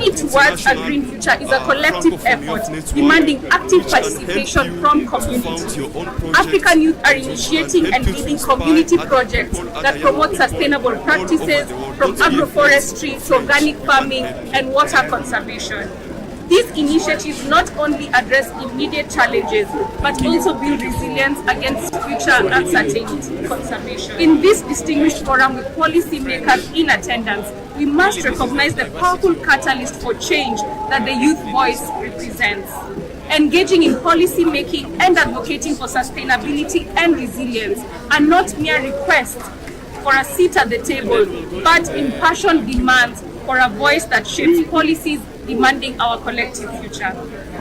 journey towards a green future is a collective effort demanding active participation from community. African youth are initiating and leading community projects that promote sustainable practices from agroforestry to organic farming and water conservation. These initiatives not only address immediate challenges, but also build resilience against future uncertainty. Conservation. In this distinguished forum with policymakers in attendance, we must recognize the powerful catalyst for change that the youth voice represents. Engaging in policy making and advocating for sustainability and resilience are not mere requests for a seat at the table, but impassioned demands for a voice that shapes policies demanding our collective future.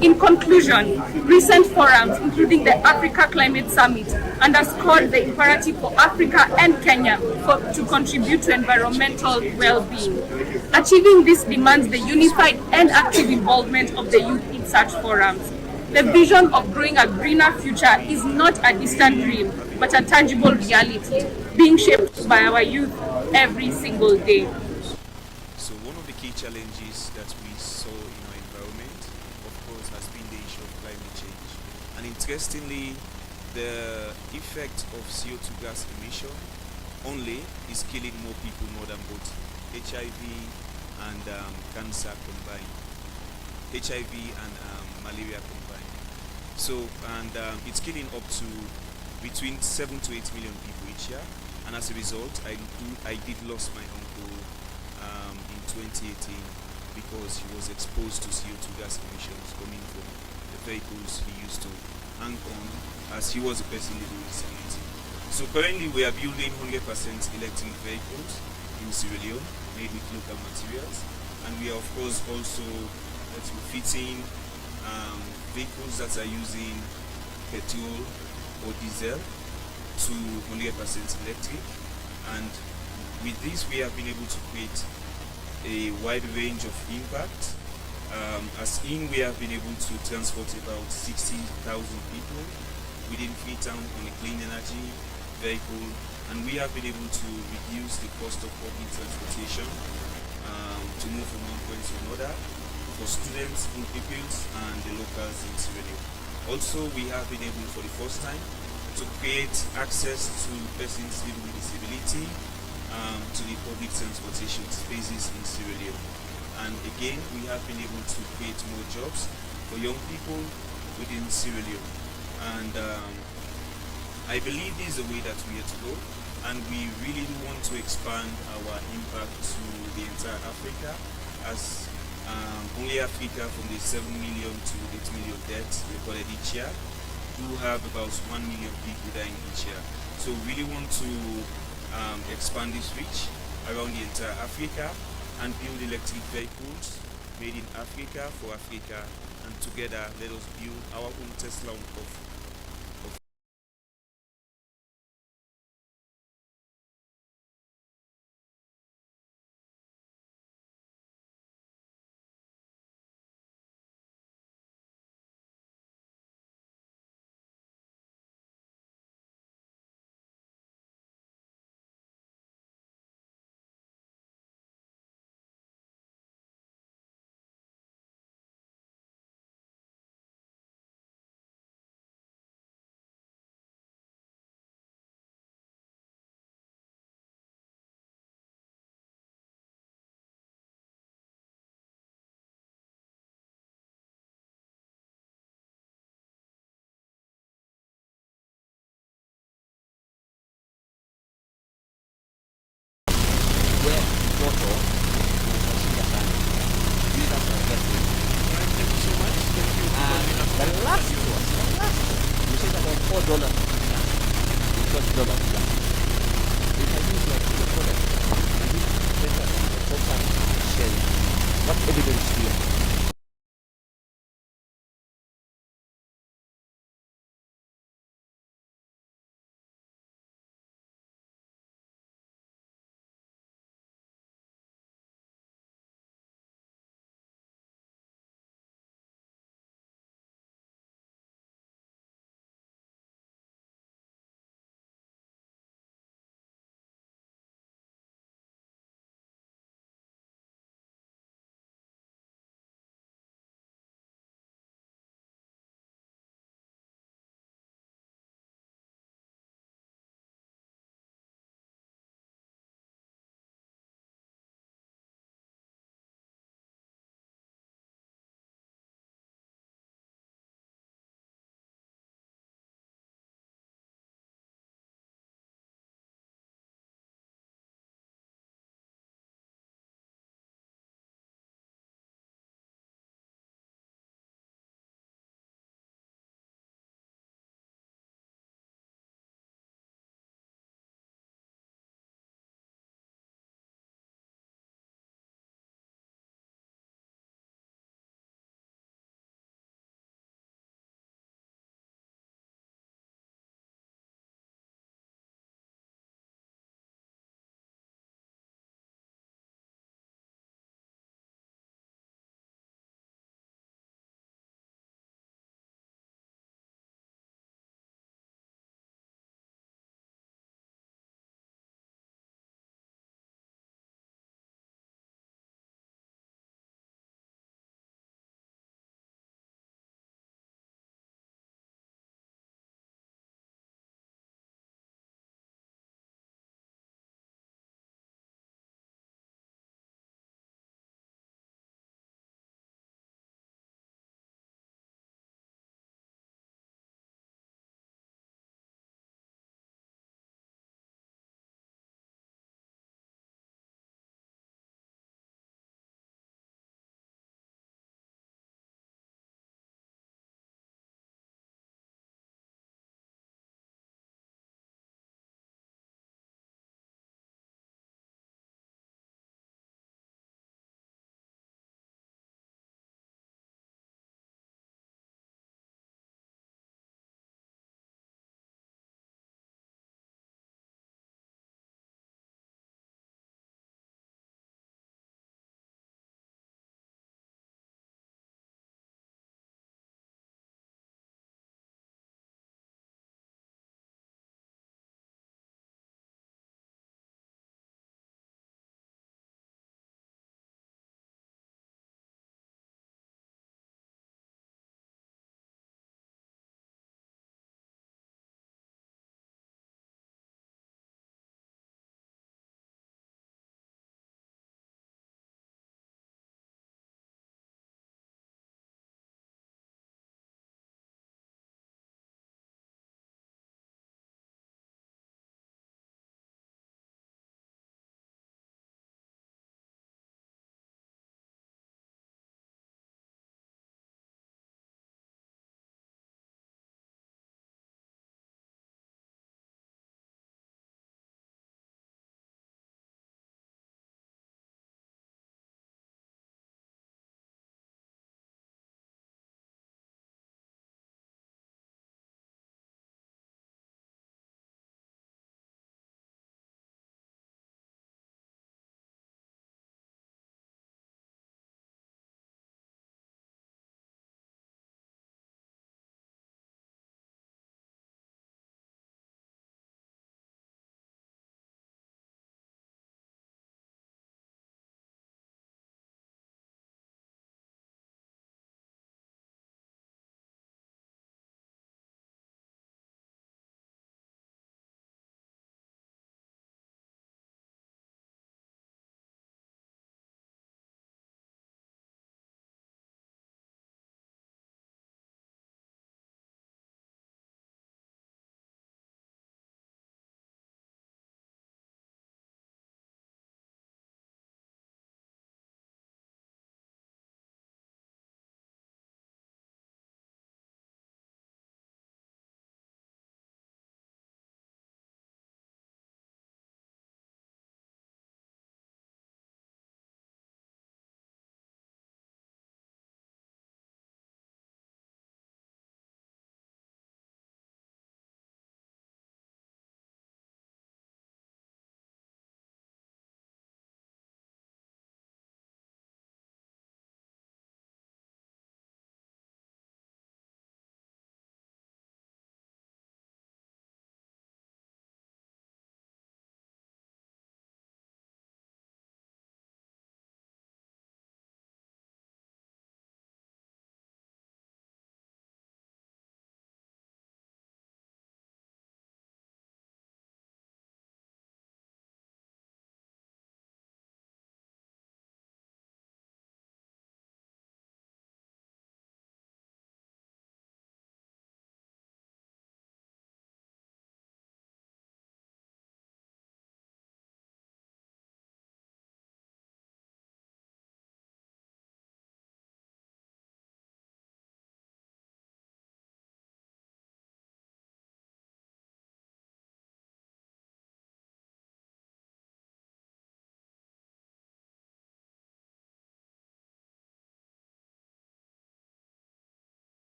In conclusion, recent forums, including the Africa Climate Summit, underscored the imperative for Africa and Kenya to contribute to environmental well-being. Achieving this demands the unified and active involvement of the youth in such forums. The vision of growing a greener future is not a distant dream, but a tangible reality, being shaped by our youth every single day. So one of the key challenges that we saw in our environment, of course, has been the issue of climate change. And interestingly, the effect of CO2 gas emission only is killing more people more than both HIV and cancer combined. HIV and malaria combined. So, and it's killing up to between 7 to 8 million people each year. And as a result, I did lose my uncle in 2018 because he was exposed to CO2 gas emissions coming from the vehicles he used to hang on, as he was a person living with disability. So currently we are building 100% electric vehicles in Sierra Leone made with local materials, and we are of course also retrofitting vehicles that are using petrol or diesel to 100% electric. And with this we have been able to create a wide range of impact. As in, we have been able to transport about 60,000 people within Freetown on a clean energy vehicle, and we have been able to reduce the cost of public transportation to move from one point to another for students, pupils, and the locals in Sierra Leone. Also, we have been able for the first time to create access to persons living with disability to the public transportation spaces in Sierra Leone. And again, we have been able to create more jobs for young people within Sierra Leone. And I believe this is the way that we are to go, and we really want to expand our impact to the entire Africa, as only Africa, from the 7 million to 8 million deaths recorded each year, do have about 1 million people dying each year. So we really want to expand this reach around the entire Africa and build electric vehicles made in Africa for Africa, and together let us build our own Tesla of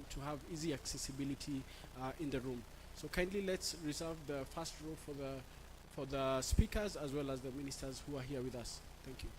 to have easy accessibility in the room. So kindly let's reserve the first row for the speakers as well as the ministers who are here with us. Thank you.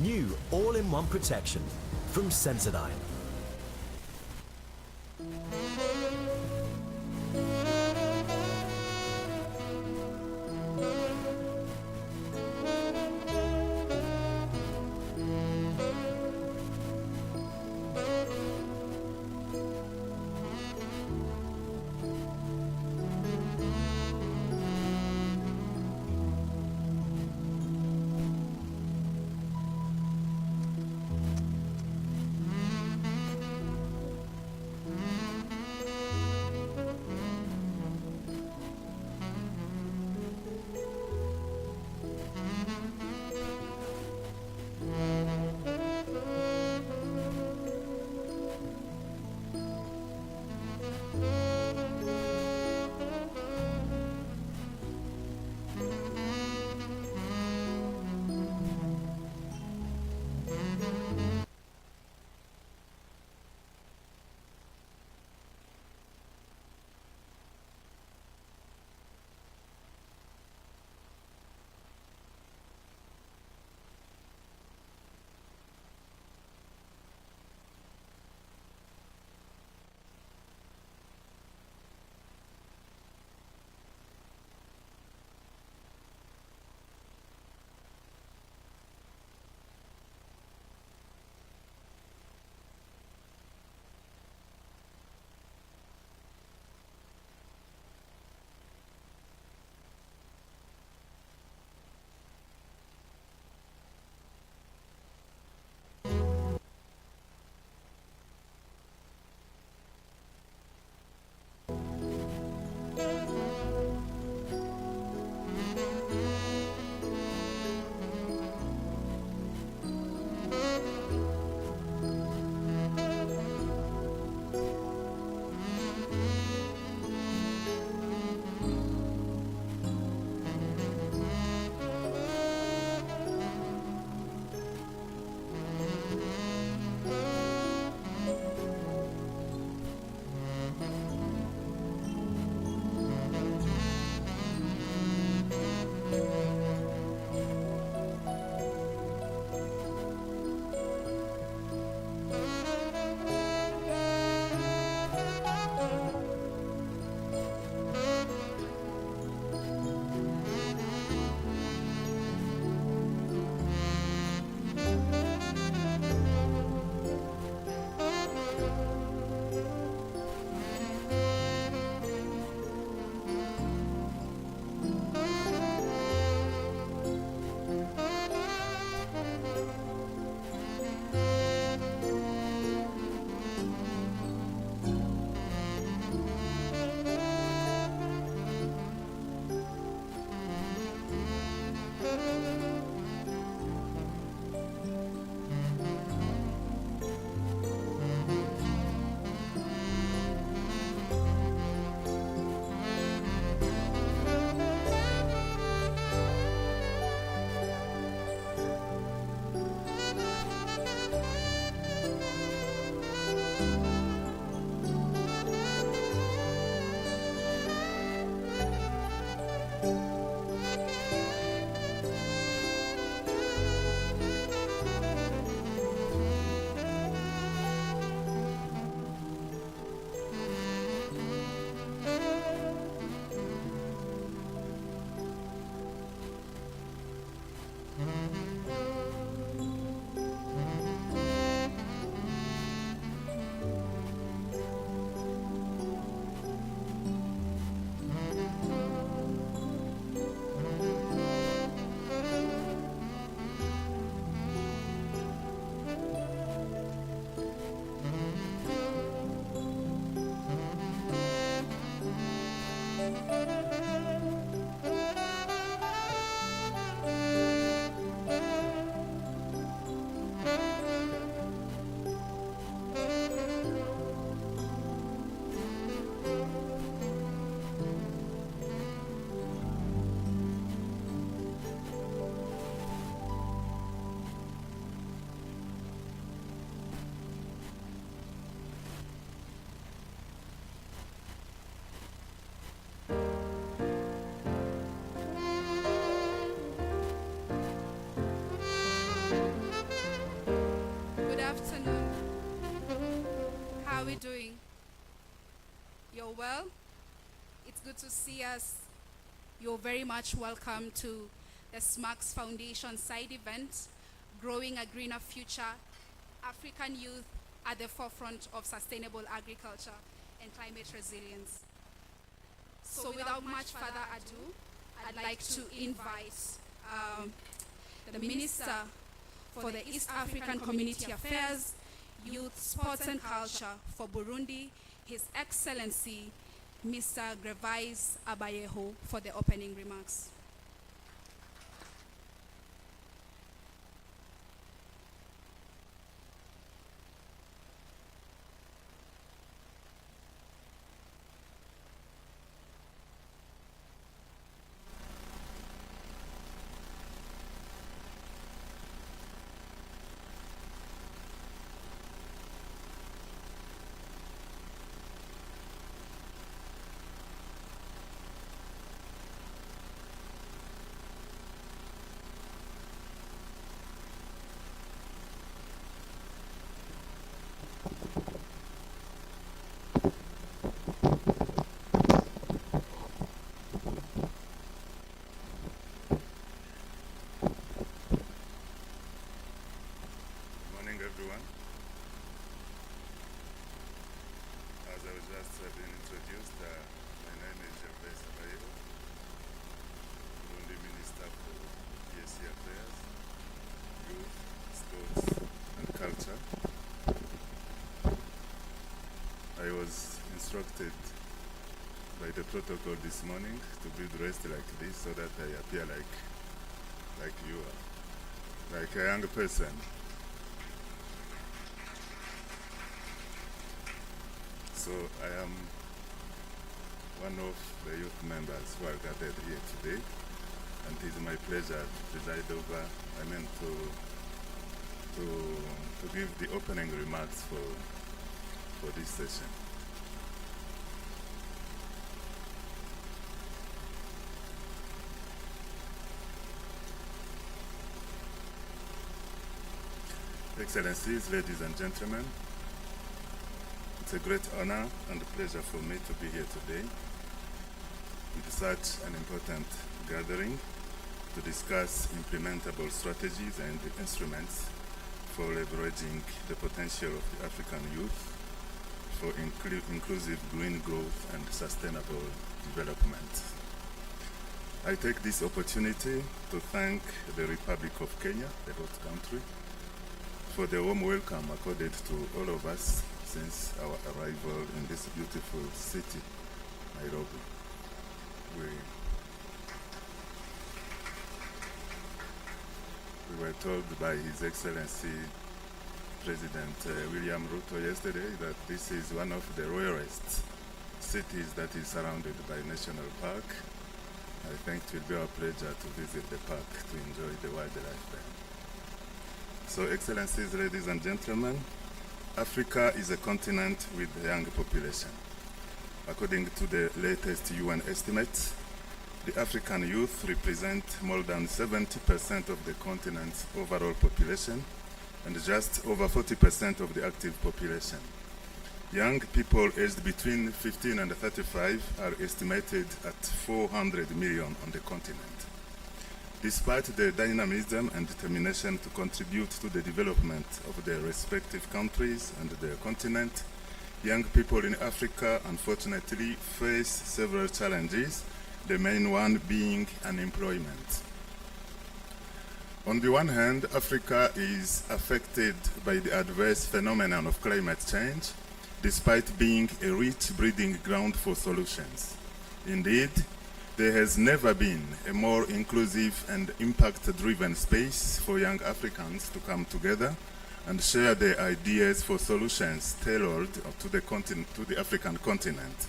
New all-in-one protection from Sensodyne. well. It's good to see us. You're very much welcome to the SMACHS Foundation side event, Growing a Greener Future, African Youth at the Forefront of Sustainable Agriculture and Climate Resilience. So without much further ado, I'd like to invite the Minister for the East African Community Affairs, Youth, Sports and Culture for Burundi, His Excellency, Mr. Gervais Abayeho, for the opening remarks. Everyone. As I was just being introduced, my name is Gervais Abayeho, Burundi Minister for EAC Affairs, Youth, Sports and Culture. I was instructed by the protocol this morning to be dressed like this so that I appear like you are, like a young person. So I am one of the youth members who are gathered here today, and it is my pleasure to preside over, to give the opening remarks for this session. Excellencies, ladies and gentlemen, it's a great honor and a pleasure for me to be here today with such an important gathering to discuss implementable strategies and instruments for leveraging the potential of the African youth for inclusive green growth and sustainable development. I take this opportunity to thank the Republic of Kenya, the host country, for the warm welcome accorded to all of us since our arrival in this beautiful city, Nairobi. We were told by His Excellency President William Ruto yesterday that this is one of the rarest cities that is surrounded by national park. I think it will be our pleasure to visit the park to enjoy the wildlife there. So, Excellencies, ladies and gentlemen, Africa is a continent with a young population. According to the latest UN estimates, the African youth represent more than 70% of the continent's overall population and just over 40% of the active population. Young people aged between 15 and 35 are estimated at 400 million on the continent. Despite the dynamism and determination to contribute to the development of their respective countries and their continent, young people in Africa unfortunately face several challenges, the main one being unemployment. On the one hand, Africa is affected by the adverse phenomenon of climate change, despite being a rich breeding ground for solutions. Indeed, there has never been a more inclusive and impact-driven space for young Africans to come together and share their ideas for solutions tailored to the African continent.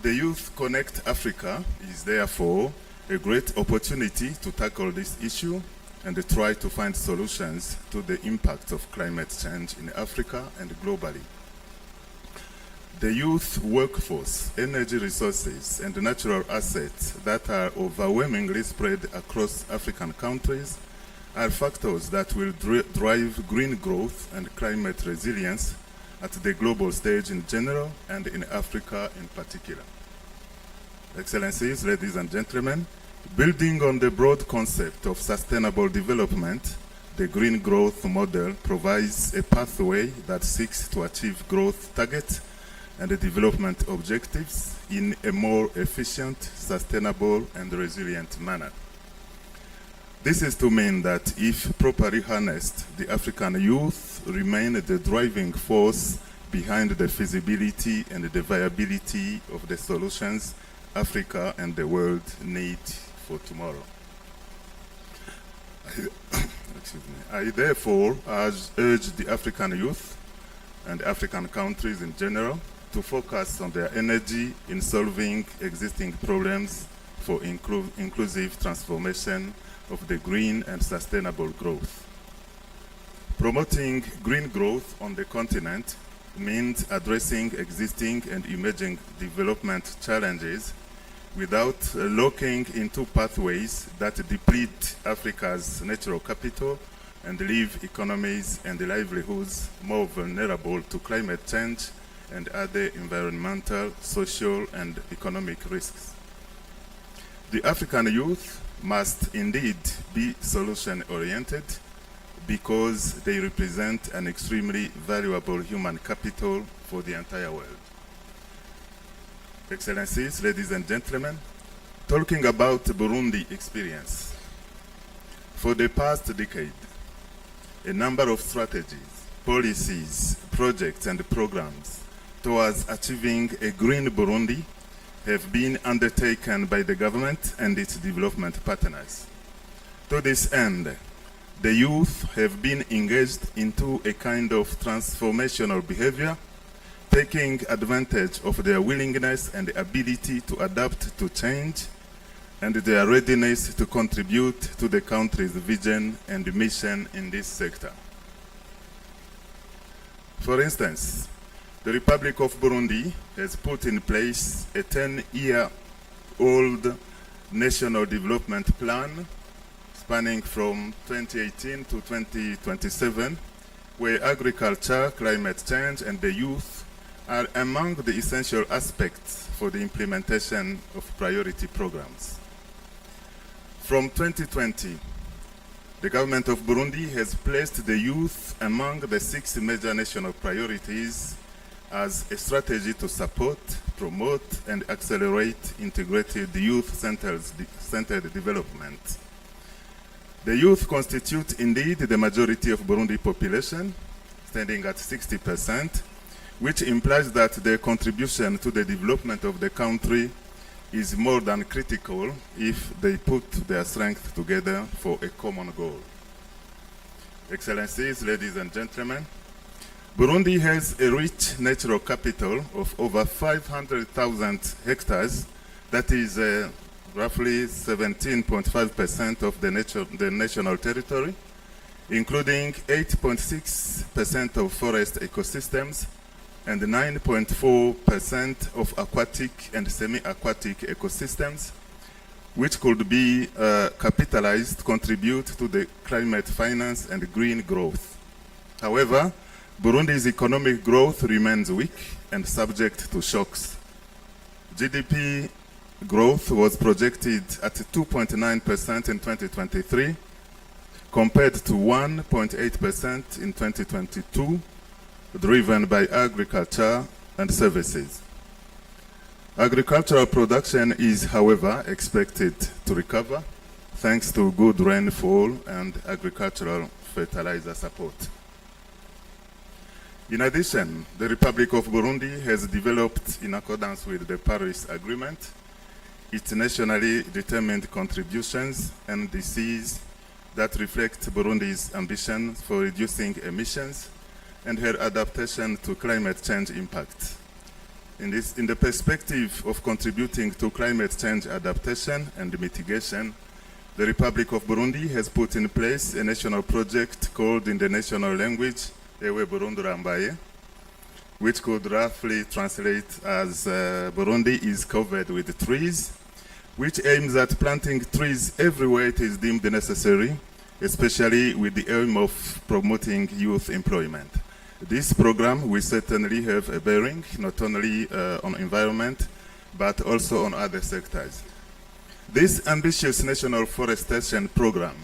The Youth Connect Africa is therefore a great opportunity to tackle this issue and to try to find solutions to the impact of climate change in Africa and globally. The youth workforce, energy resources, and natural assets that are overwhelmingly spread across African countries are factors that will drive green growth and climate resilience at the global stage in general and in Africa in particular. Excellencies, ladies and gentlemen, building on the broad concept of sustainable development, the green growth model provides a pathway that seeks to achieve growth targets and the development objectives in a more efficient, sustainable, and resilient manner. This is to mean that if properly harnessed, the African youth remain the driving force behind the feasibility and the viability of the solutions Africa and the world need for tomorrow. I therefore urge the African youth and African countries in general to focus on their energy in solving existing problems for inclusive transformation of the green and sustainable growth. Promoting green growth on the continent means addressing existing and emerging development challenges without locking into pathways that deplete Africa's natural capital and leave economies and livelihoods more vulnerable to climate change and other environmental, social, and economic risks. The African youth must indeed be solution-oriented because they represent an extremely valuable human capital for the entire world. Excellencies, ladies and gentlemen, talking about Burundi experience. For the past decade, a number of strategies, policies, projects, and programs towards achieving a green Burundi have been undertaken by the government and its development partners. To this end, the youth have been engaged into a kind of transformational behavior, taking advantage of their willingness and ability to adapt to change and their readiness to contribute to the country's vision and mission in this sector. For instance, the Republic of Burundi has put in place a 10-year-old national development plan spanning from 2018 to 2027, where agriculture, climate change, and the youth are among the essential aspects for the implementation of priority programs. From 2020, the government of Burundi has placed the youth among the 6 major national priorities as a strategy to support, promote, and accelerate integrated youth-centered development. The youth constitute indeed the majority of Burundi population, standing at 60%, which implies that their contribution to the development of the country is more than critical if they put their strength together for a common goal. Excellencies, ladies and gentlemen, Burundi has a rich natural capital of over 500,000 hectares, that is roughly 17.5% of the national territory, including 8.6% of forest ecosystems and 9.4% of aquatic and semi-aquatic ecosystems, which could be capitalized to contribute to the climate finance and green growth. However, Burundi's economic growth remains weak and subject to shocks. GDP growth was projected at 2.9% in 2023, compared to 1.8% in 2022, driven by agriculture and services. Agricultural production is, however, expected to recover thanks to good rainfall and agricultural fertilizer support. In addition, the Republic of Burundi has developed, in accordance with the Paris Agreement, its nationally determined contributions and NDCs that reflect Burundi's ambition for reducing emissions and her adaptation to climate change impact. In the perspective of contributing to climate change adaptation and mitigation, the Republic of Burundi has put in place a national project called in the national language Ewe Burundi Rambaye, which could roughly translate as Burundi is covered with trees, which aims at planting trees everywhere it is deemed necessary, especially with the aim of promoting youth employment. This program will certainly have a bearing not only on environment, but also on other sectors. This ambitious national forestation program,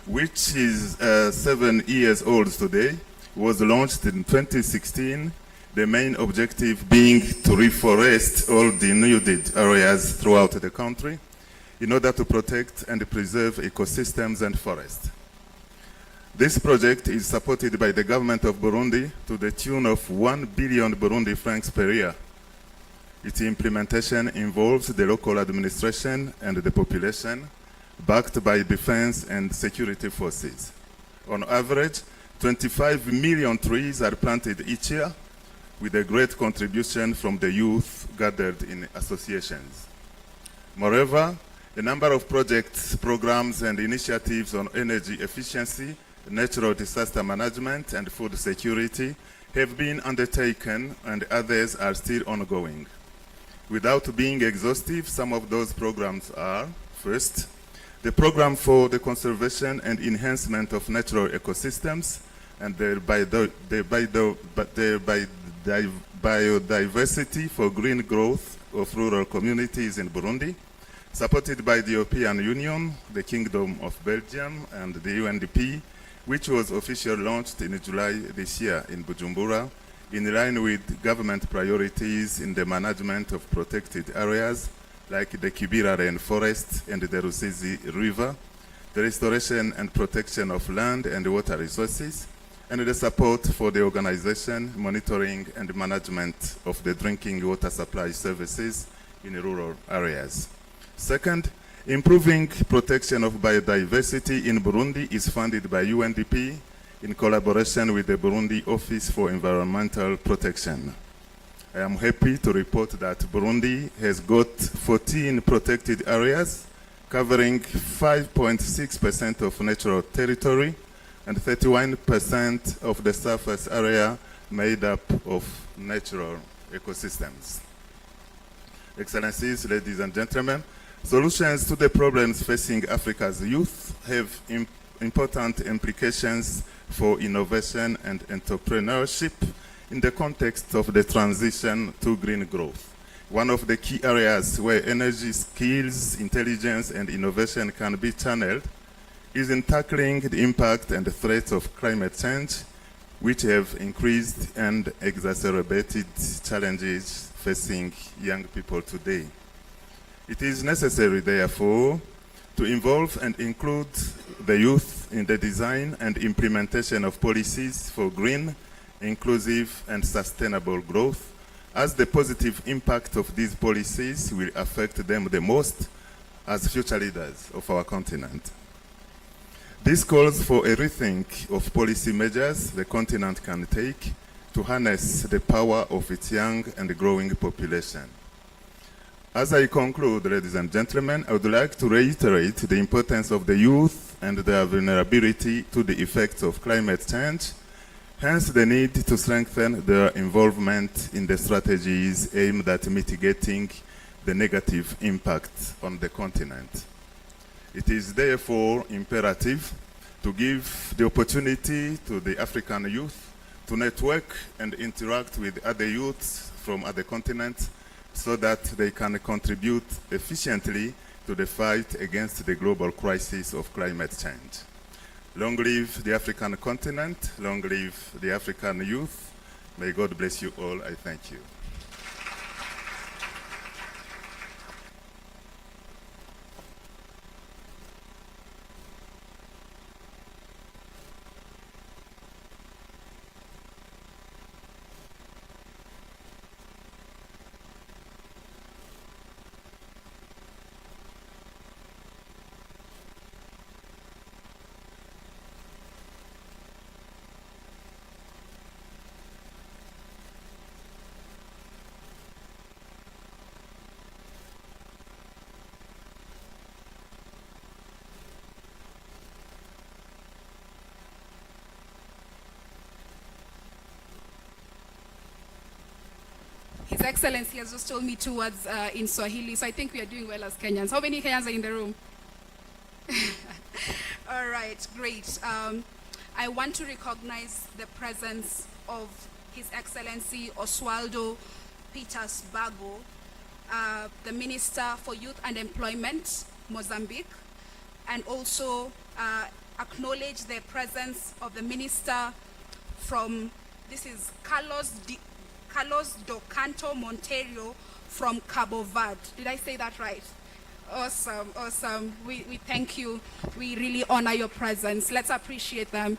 which is 7 years old today, was launched in 2016, the main objective being to reforest all the denuded areas throughout the country in order to protect and preserve ecosystems and forests. This project is supported by the government of Burundi to the tune of 1 billion Burundi francs per year. Its implementation involves the local administration and the population, backed by defense and security forces. On average, 25 million trees are planted each year, with a great contribution from the youth gathered in associations. Moreover, a number of projects, programs, and initiatives on energy efficiency, natural disaster management, and food security have been undertaken, and others are still ongoing. Without being exhaustive, some of those programs are, first, the program for the conservation and enhancement of natural ecosystems and their biodiversity for green growth of rural communities in Burundi, supported by the European Union, the Kingdom of Belgium, and the UNDP, which was officially launched in July this year in Bujumbura, in line with government priorities in the management of protected areas like the Kibira rainforest and the Rusizi River, the restoration and protection of land and water resources, and the support for the organization, monitoring, and management of the drinking water supply services in rural areas. Second, improving protection of biodiversity in Burundi is funded by UNDP in collaboration with the Burundi Office for Environmental Protection. I am happy to report that Burundi has got 14 protected areas covering 5.6% of natural territory and 31% of the surface area made up of natural ecosystems. Excellencies, ladies and gentlemen, solutions to the problems facing Africa's youth have important implications for innovation and entrepreneurship in the context of the transition to green growth. One of the key areas where energy, skills, intelligence, and innovation can be channeled is in tackling the impact and the threats of climate change, which have increased and exacerbated challenges facing young people today. It is necessary, therefore, to involve and include the youth in the design and implementation of policies for green, inclusive, and sustainable growth, as the positive impact of these policies will affect them the most as future leaders of our continent. This calls for a rethink of policy measures the continent can take to harness the power of its young and growing population. As I conclude, ladies and gentlemen, I would like to reiterate the importance of the youth and their vulnerability to the effects of climate change, hence the need to strengthen their involvement in the strategies aimed at mitigating the negative impact on the continent. It is therefore imperative to give the opportunity to the African youth to network and interact with other youths from other continents so that they can contribute efficiently to the fight against the global crisis of climate change. Long live the African continent, long live the African youth. May God bless you all. I thank you. His Excellency has just told me 2 words in Swahili, so I think we are doing well as Kenyans. How many Kenyans are in the room? All right, great. I want to recognize the presence of His Excellency Oswaldo Peters Bago, the Minister for Youth and Employment, Mozambique, and also acknowledge the presence of the Minister from, this is Carlos do Canto Monteiro from Cabo Verde. Did I say that right? Awesome, awesome. We thank you. We really honor your presence. Let's appreciate them.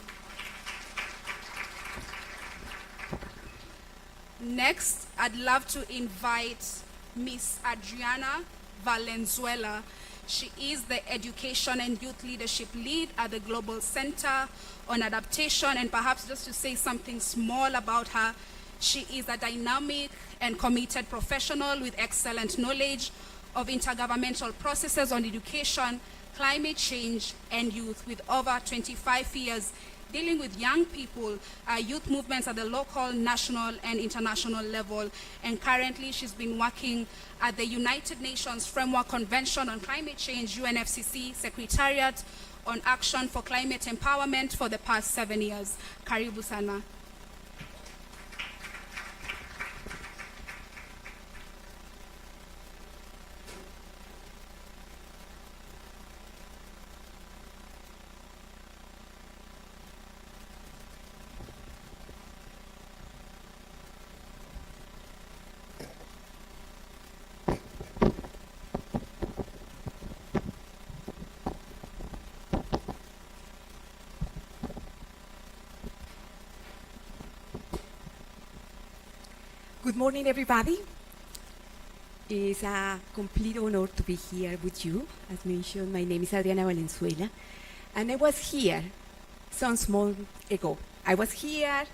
Next, I'd love to invite Miss Adriana Valenzuela. She is the Education and Youth Leadership Lead at the Global Center on Adaptation, and perhaps just to say something small about her, she is a dynamic and committed professional with excellent knowledge of intergovernmental processes on education, climate change, and youth, with over 25 years dealing with young people, youth movements at the local, national, and international level. And currently, she's been working at the United Nations Framework Convention on Climate Change, UNFCCC Secretariat on Action for Climate Empowerment for the past 7 years. Karibu sana. Good morning, everybody. It's a complete honor to be here with you. As mentioned, my name is Adriana Valenzuela, and I was here some small ago. I was here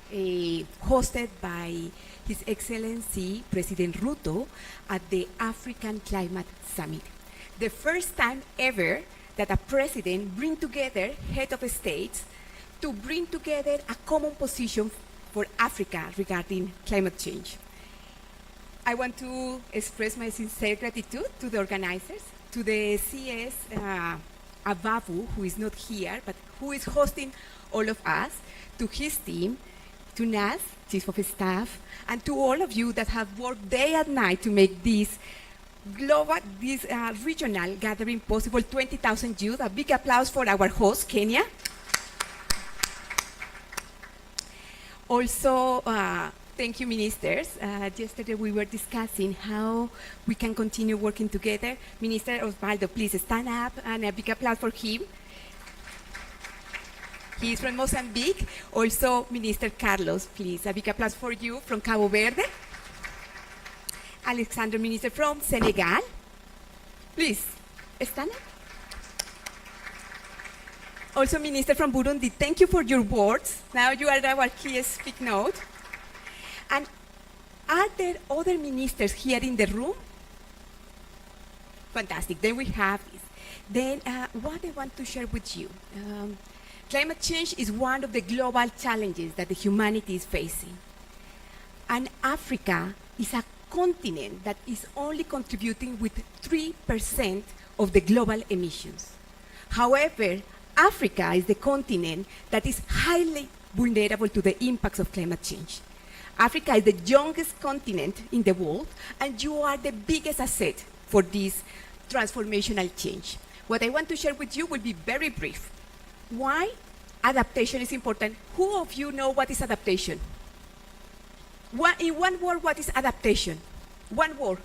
hosted by His Excellency President Ruto at the African Climate Summit. The first time ever that a president brings together head of states to bring together a common position for Africa regarding climate change. I want to express my sincere gratitude to the organizers, to the CS Ababu, who is not here, but who is hosting all of us, to his team, to Nas, Chief of Staff, and to all of you that have worked day and night to make this global, this regional gathering possible. 20,000 youth. A big applause for our host, Kenya. Also, thank you, ministers. Yesterday we were discussing how we can continue working together. Minister Osvaldo, please stand up, and a big applause for him. He is from Mozambique. Also, Minister Carlos, please, a big applause for you from Cabo Verde. Alexander, Minister from Senegal. Please, stand up. Also, Minister from Burundi, thank you for your words. Now you are our key speak note. And are there other ministers here in the room? Fantastic, then we have this. Then what I want to share with you. Climate change is one of the global challenges that the humanity is facing. And Africa is a continent that is only contributing with 3% of the global emissions. However, Africa is the continent that is highly vulnerable to the impacts of climate change. Africa is the youngest continent in the world, and you are the biggest asset for this transformational change. What I want to share with you will be very brief. Why adaptation is important? Who of you know what is adaptation? In one word, what is adaptation? One word.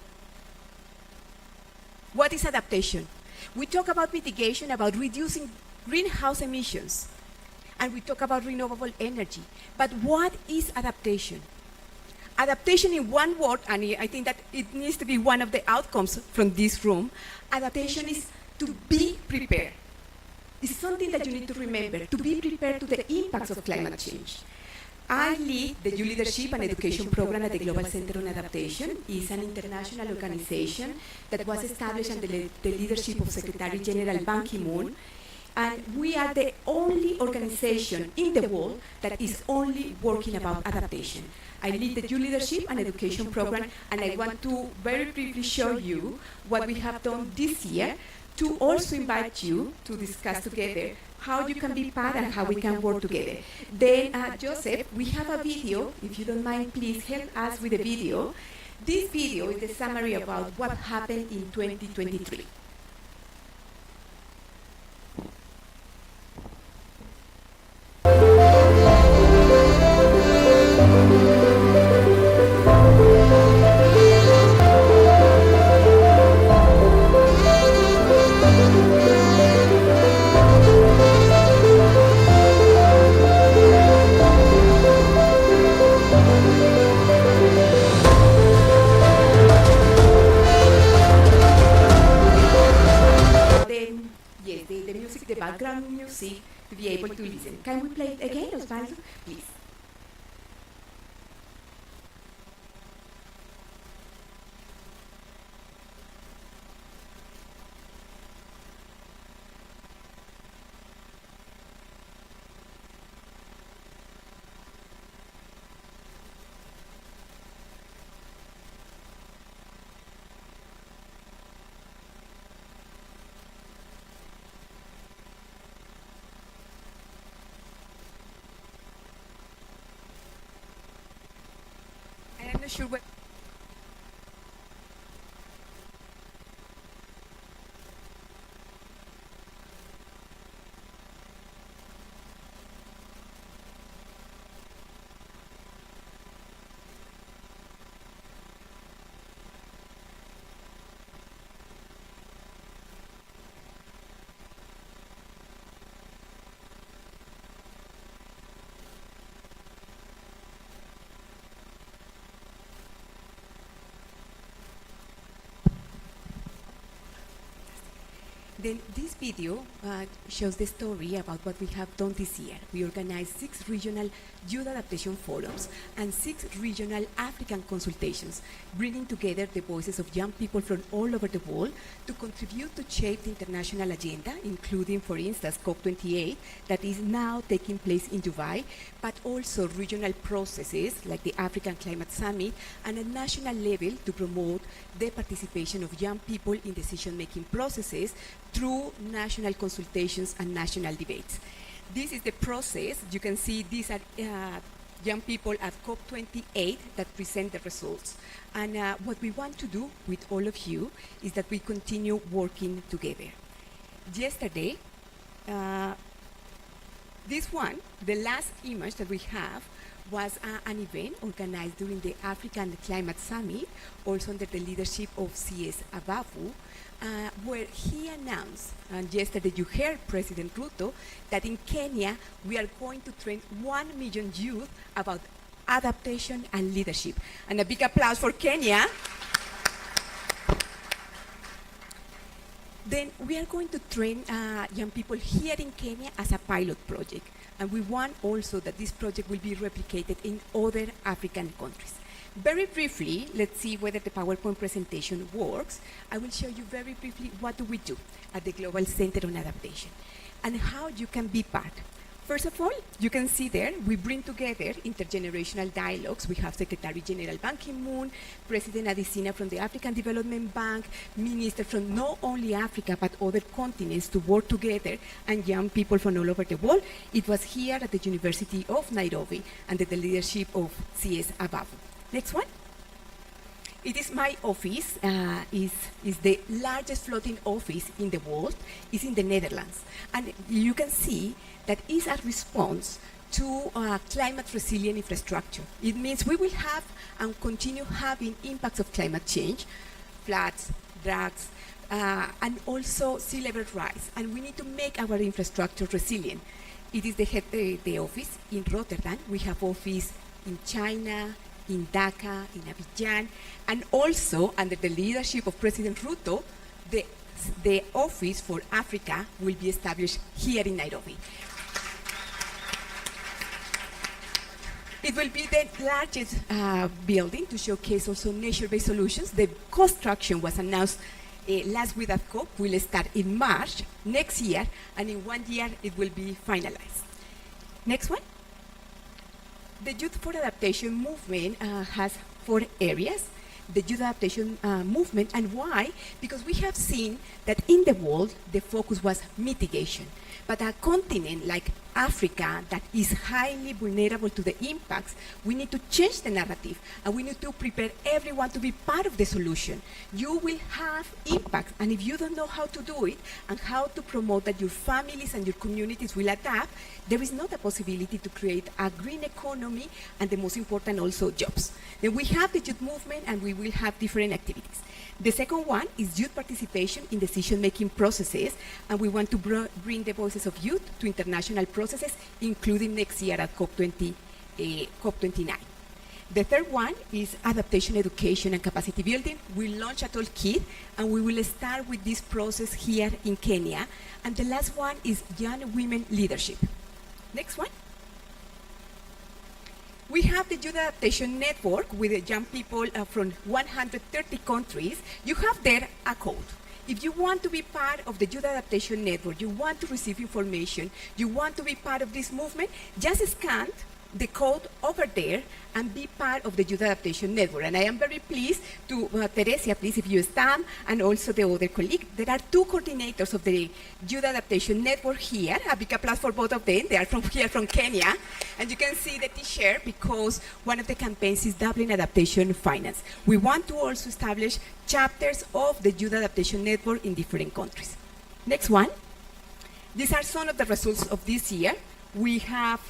What is adaptation? We talk about mitigation, about reducing greenhouse emissions, and we talk about renewable energy. But what is adaptation? Adaptation in one word, and I think that it needs to be one of the outcomes from this room, adaptation is to be prepared. It's something that you need to remember, to be prepared to the impacts of climate change. I lead the Youth Leadership and Education Program at the Global Center on Adaptation. It's an international organization that was established under the leadership of Secretary General Ban Ki-moon. And we are the only organization in the world that is only working about adaptation. I lead the Youth Leadership and Education Program, and I want to very briefly show you what we have done this year to also invite you to discuss together how you can be part and how we can work together. Then, Joseph, we have a video. If you don't mind, please help us with the video. This video is the summary about what happened in 2023. The background music to be able to listen. Can we play it again, Osvaldo? Please. I'm not sure what. Then this video shows the story about what we have done this year. We organized 6 regional youth adaptation forums and 6 regional African consultations, bringing together the voices of young people from all over the world to contribute to shape the international agenda, including, for instance, COP28, that is now taking place in Dubai, but also regional processes like the African Climate Summit and at national level to promote the participation of young people in decision-making processes through national consultations and national debates. This is the process. You can see these are young people at COP28 that present the results. And what we want to do with all of you is that we continue working together. Yesterday, this one, the last image that we have, was an event organized during the African Climate Summit, also under the leadership of CS Abafu, where he announced, and yesterday you heard President Ruto, that in Kenya we are going to train 1 million youth about adaptation and leadership. And a big applause for Kenya. Then we are going to train young people here in Kenya as a pilot project. And we want also that this project will be replicated in other African countries. Very briefly, let's see whether the PowerPoint presentation works. I will show you very briefly what do we do at the Global Center on Adaptation and how you can be part. First of all, you can see there, we bring together intergenerational dialogues. We have Secretary General Ban Ki-moon, President Adesina from the African Development Bank, ministers from not only Africa but other continents to work together, and young people from all over the world. It was here at the University of Nairobi under the leadership of CS Abafu. Next one. It is my office, is the largest floating office in the world, is in the Netherlands. And you can see that is a response to climate resilient infrastructure. It means we will have and continue having impacts of climate change, floods, droughts, and also sea level rise. And we need to make our infrastructure resilient. It is the office in Rotterdam. We have office in China, in Dhaka, in Abidjan, and also under the leadership of President Ruto, the office for Africa will be established here in Nairobi. It will be the largest building to showcase also nature-based solutions. The construction was announced last week at COP, will start in March next year, and in 1 year it will be finalized. Next one. The Youth for Adaptation movement has 4 areas. the youth adaptation movement. And why? Because we have seen that in the world, the focus was mitigation. But a continent like Africa that is highly vulnerable to the impacts, we need to change the narrative and we need to prepare everyone to be part of the solution. You will have impacts, and if you don't know how to do it and how to promote that your families and your communities will adapt, there is not a possibility to create a green economy and the most important also jobs. Then we have the youth movement and we will have different activities. The second one is youth participation in decision-making processes, and we want to bring the voices of youth to international processes, including next year at COP29. The third one is adaptation, education, and capacity building. We launch a toolkit, and we will start with this process here in Kenya. And the last one is young women leadership. Next one. We have the Youth Adaptation Network with the young people from 130 countries. You have there a code. If you want to be part of the Youth Adaptation Network, you want to receive information, you want to be part of this movement, just scan the code over there and be part of the Youth Adaptation Network. And I am very pleased to, Teresia, please, if you stand, and also the other colleague. There are two coordinators of the Youth Adaptation Network here. A big applause for both of them. They are from here, from Kenya. And you can see the t-shirt because one of the campaigns is Dublin Adaptation Finance. We want to also establish chapters of the Youth Adaptation Network in different countries. Next one. These are some of the results of this year. We have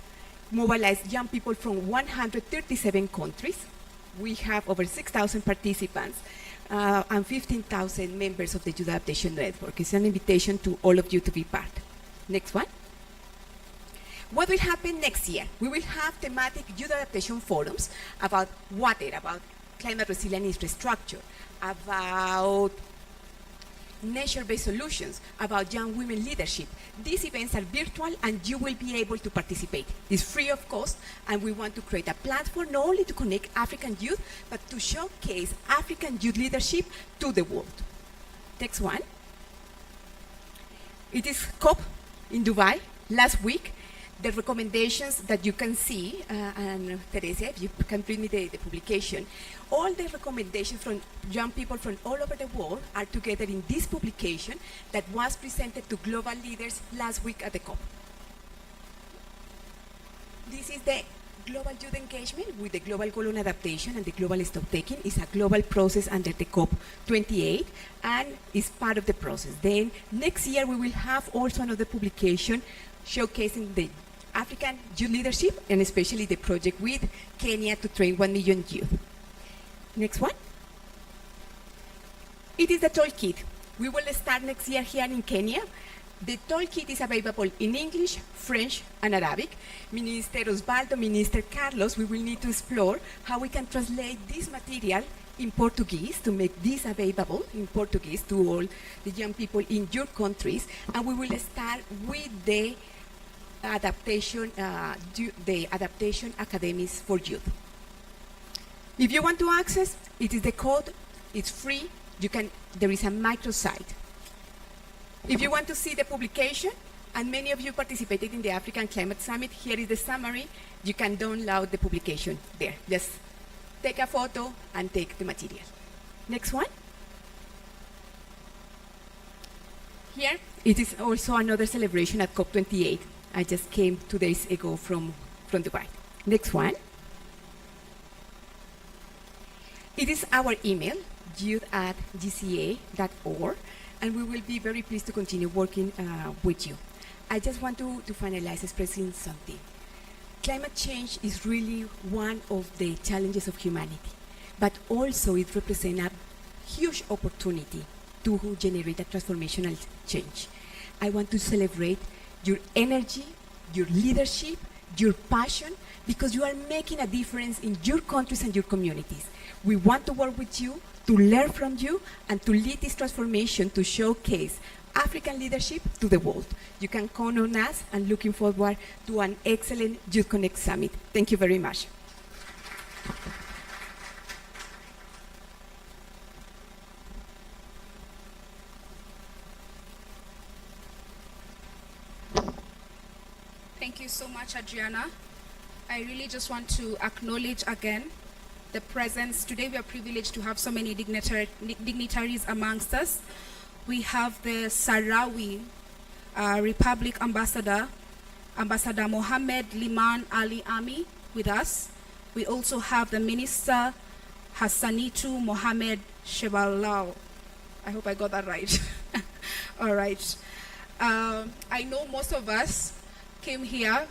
mobilized young people from 137 countries. We have over 6,000 participants and 15,000 members of the Youth Adaptation Network. It's an invitation to all of you to be part. Next one. What will happen next year? We will have thematic youth adaptation forums about water, about climate resilient infrastructure, about nature-based solutions, about young women leadership. These events are virtual and you will be able to participate. It's free of cost, and we want to create a platform not only to connect African youth, but to showcase African youth leadership to the world. Next one. It is COP in Dubai last week. The recommendations that you can see, and Teresa, if you can bring me the publication, all the recommendations from young people from all over the world are together in this publication that was presented to global leaders last week at the COP. This is the global youth engagement with the global goal on adaptation and the global stock taking. Is a global process under the COP28 and is part of the process. Then next year we will have also another publication showcasing the African youth leadership and especially the project with Kenya to train 1 million youth. Next one. It is the toolkit. We will start next year here in Kenya. The toolkit is available in English, French, and Arabic. Minister Osvaldo, Minister Carlos, we will need to explore how we can translate this material in Portuguese to make this available in Portuguese to all the young people in your countries. And we will start with the adaptation academies for youth. If you want to access, it is the code. It's free. There is a microsite. If you want to see the publication, and many of you participated in the African Climate Summit, here is the summary. You can download the publication there. Just take a photo and take the material. Next one. Here, it is also another celebration at COP28. I just came 2 days ago from Dubai. Next one. It is our email, youth@gca.org, and we will be very pleased to continue working with you. I just want to finalize expressing something. Climate change is really one of the challenges of humanity, but also it represents a huge opportunity to generate a transformational change. I want to celebrate your energy, your leadership, your passion, because you are making a difference in your countries and your communities. We want to work with you, to learn from you, and to lead this transformation to showcase African leadership to the world. You can count on us, and looking forward to an excellent Youth Connect Summit. Thank you very much. Thank you so much, Adriana. I really just want to acknowledge again the presence. Today we are privileged to have so many dignitaries amongst us. We have the Sahrawi Republic Ambassador Mohammed Liman Ali Ami with us. We also have the Minister Hassanitu Mohammed Shebalao. I hope I got that right. All right. I know most of us came here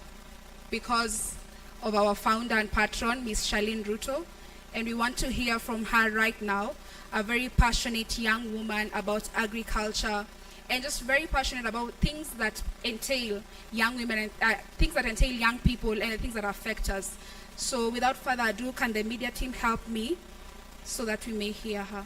because of our founder and patron, Ms. Charlene Ruto, and we want to hear from her right now, a very passionate young woman about agriculture, and just very passionate about things that entail young women, and things that entail young people, and things that affect us. So without further ado, can the media team help me so that we may hear her?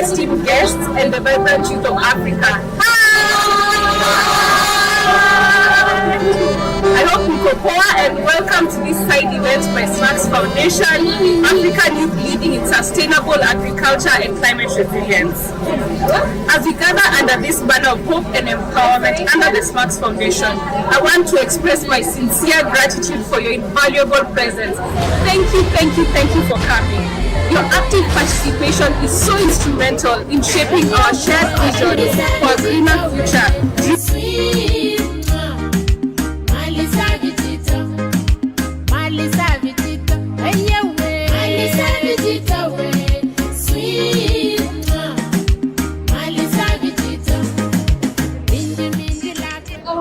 Esteemed guests and the vibrant youth of Africa. I hope you cocoa and welcome to this side event by SMACHS Foundation, African Youth Leading in Sustainable Agriculture and Climate Resilience. As we gather under this banner of hope and empowerment under the SMACHS Foundation, I want to express my sincere gratitude for your invaluable presence. Thank you for coming. Your active participation is so instrumental in shaping our shared vision for a greener future.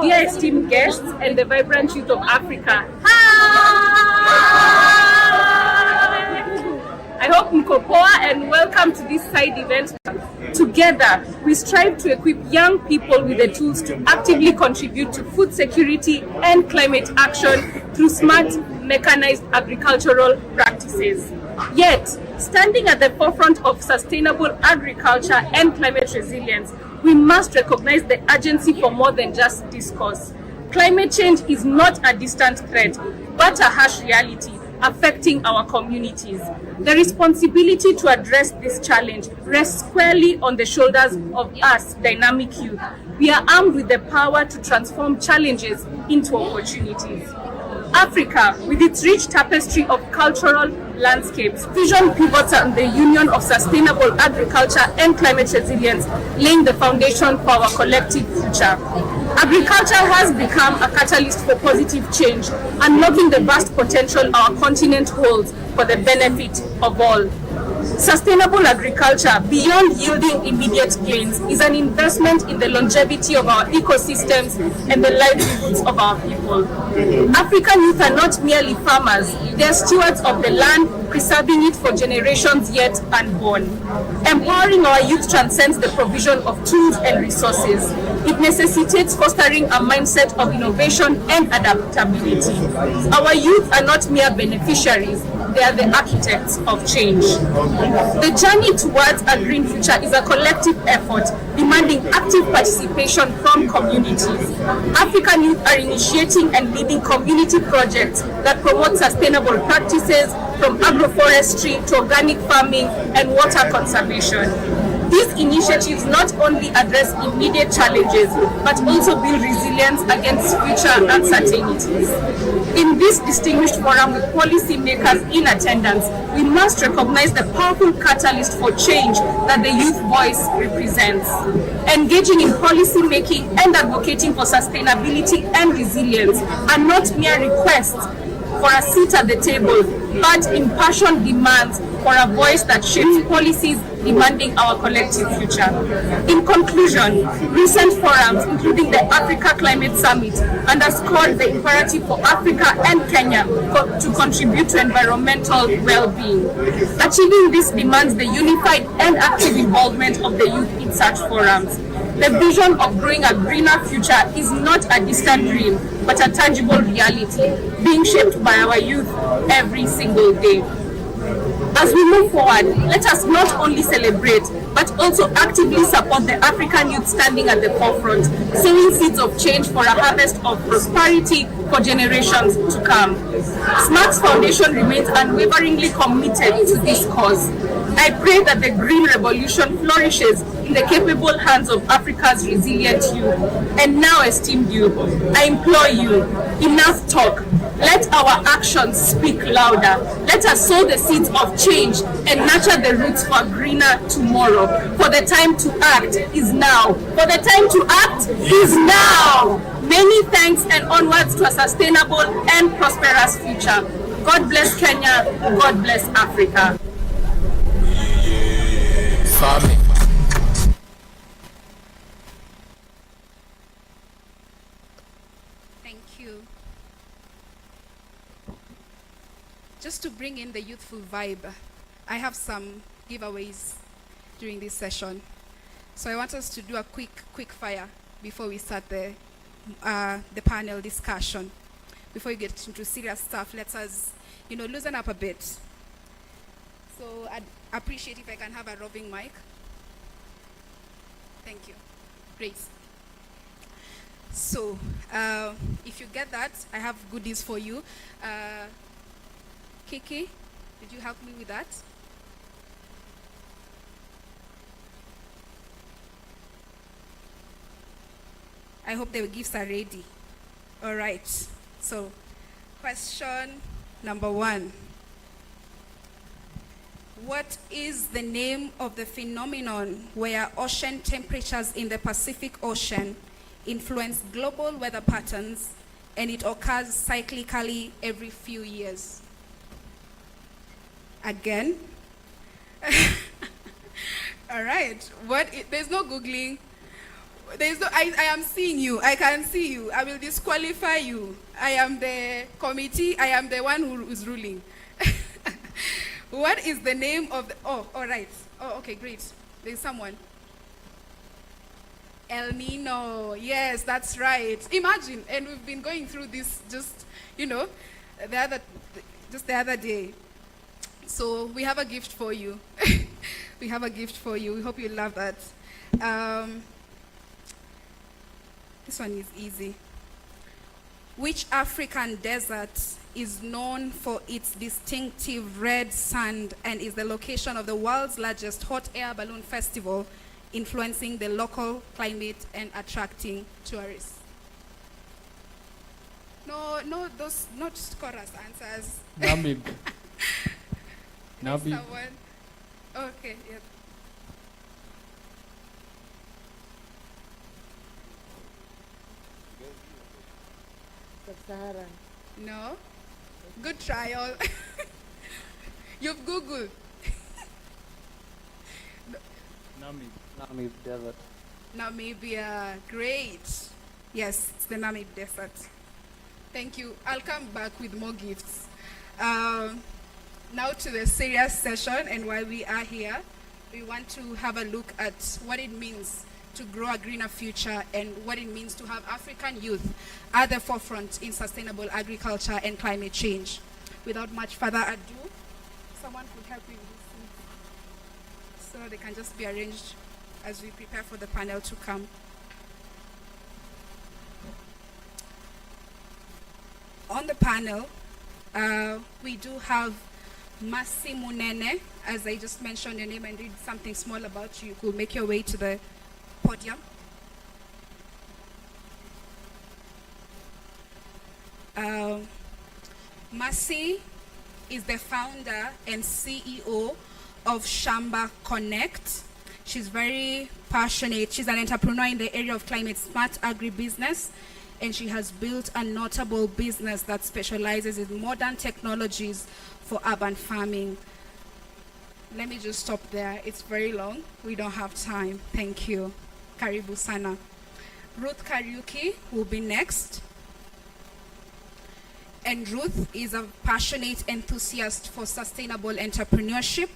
Dear esteemed guests and the vibrant youth of Africa. I hope Mkopoa and welcome to this side event. Together, we strive to equip young people with the tools to actively contribute to food security and climate action through smart, mechanized agricultural practices. Yet, standing at the forefront of sustainable agriculture and climate resilience, we must recognize the urgency for more than just discourse. Climate change is not a distant threat, but a harsh reality affecting our communities. The responsibility to address this challenge rests squarely on the shoulders of us, dynamic youth. We are armed with the power to transform challenges into opportunities. Africa, with its rich tapestry of cultural landscapes, vision pivots on the union of sustainable agriculture and climate resilience, laying the foundation for our collective future. Agriculture has become a catalyst for positive change, unlocking the vast potential our continent holds for the benefit of all. Sustainable agriculture, beyond yielding immediate gains, is an investment in the longevity of our ecosystems and the livelihoods of our people. African youth are not merely farmers, they are stewards of the land, preserving it for generations yet unborn. Empowering our youth transcends the provision of tools and resources. It necessitates fostering a mindset of innovation and adaptability. Our youth are not mere beneficiaries, they are the architects of change. The journey towards a green future is a collective effort demanding active participation from communities. African youth are initiating and leading community projects that promote sustainable practices from agroforestry to organic farming and water conservation. These initiatives not only address immediate challenges, but also build resilience against future uncertainties. In this distinguished forum with policymakers in attendance, we must recognize the powerful catalyst for change that the youth voice represents. Engaging in policy making and advocating for sustainability and resilience are not mere requests for a seat at the table, but impassioned demands for a voice that shapes policies demanding our collective future. In conclusion, recent forums, including the Africa Climate Summit, underscored the imperative for Africa and Kenya to contribute to environmental well-being. Achieving this demands the unified and active involvement of the youth in such forums. The vision of growing a greener future is not a distant dream, but a tangible reality, being shaped by our youth every single day. As we move forward, let us not only celebrate, but also actively support the African youth standing at the forefront, sowing seeds of change for a harvest of prosperity for generations to come. SMACHS Foundation remains unwaveringly committed to this cause. I pray that the green revolution flourishes in the capable hands of Africa's resilient youth. And now, esteemed youth, I implore you, enough talk. Let our actions speak louder. Let us sow the seeds of change and nurture the roots for a greener tomorrow. For the time to act is now. For the time to act is now. Many thanks and onwards to a sustainable and prosperous future. God bless Kenya. God bless Africa. Farming. Thank you. Just to bring in the youthful vibe, I have some giveaways during this session. So I want us to do a quick fire before we start the panel discussion. Before we get into serious stuff, let us, loosen up a bit. So I'd appreciate if I can have a roving mic. Thank you. Great. So if you get that, I have goodies for you. Kiki, did you help me with that? I hope the gifts are ready. All right. So, question number 1. What is the name of the phenomenon where ocean temperatures in the Pacific Ocean influence global weather patterns and it occurs cyclically every few years? Again? All right. There's no Googling. I am seeing you. I can see you. I will disqualify you. I am the committee. I am the one who is ruling. What is the name of the... Oh, all right. Oh, okay, great. There's someone. El Nino. Yes, that's right. Imagine, and we've been going through this just, the other day. So we have a gift for you. We have a gift for you. We hope you love that. This one is easy. Which African desert is known for its distinctive red sand and is the location of the world's largest hot air balloon festival, influencing the local climate and attracting tourists? No, those not chorus answers. Namib. Namib. Someone? Okay, yeah. Sahara. No? Good trial. You've Googled. Namib Desert. Namibia. Great. Yes, it's the Namib Desert. Thank you. I'll come back with more gifts. Now to the serious session, and while we are here, we want to have a look at what it means to grow a greener future and what it means to have African youth at the forefront in sustainable agriculture and climate change. Without much further ado, someone could help me with this, so they can just be arranged as we prepare for the panel to come. On the panel, we do have Masi Munene. As I just mentioned your name and read something small about you, you could make your way to the podium. Masi is the founder and CEO of Shamba Connect. She's very passionate. She's an entrepreneur in the area of climate smart agribusiness, and she has built a notable business that specializes in modern technologies for urban farming. Let me just stop there. It's very long. We don't have time. Thank you. Karibu sana. Ruth Kariuki will be next. And Ruth is a passionate enthusiast for sustainable entrepreneurship.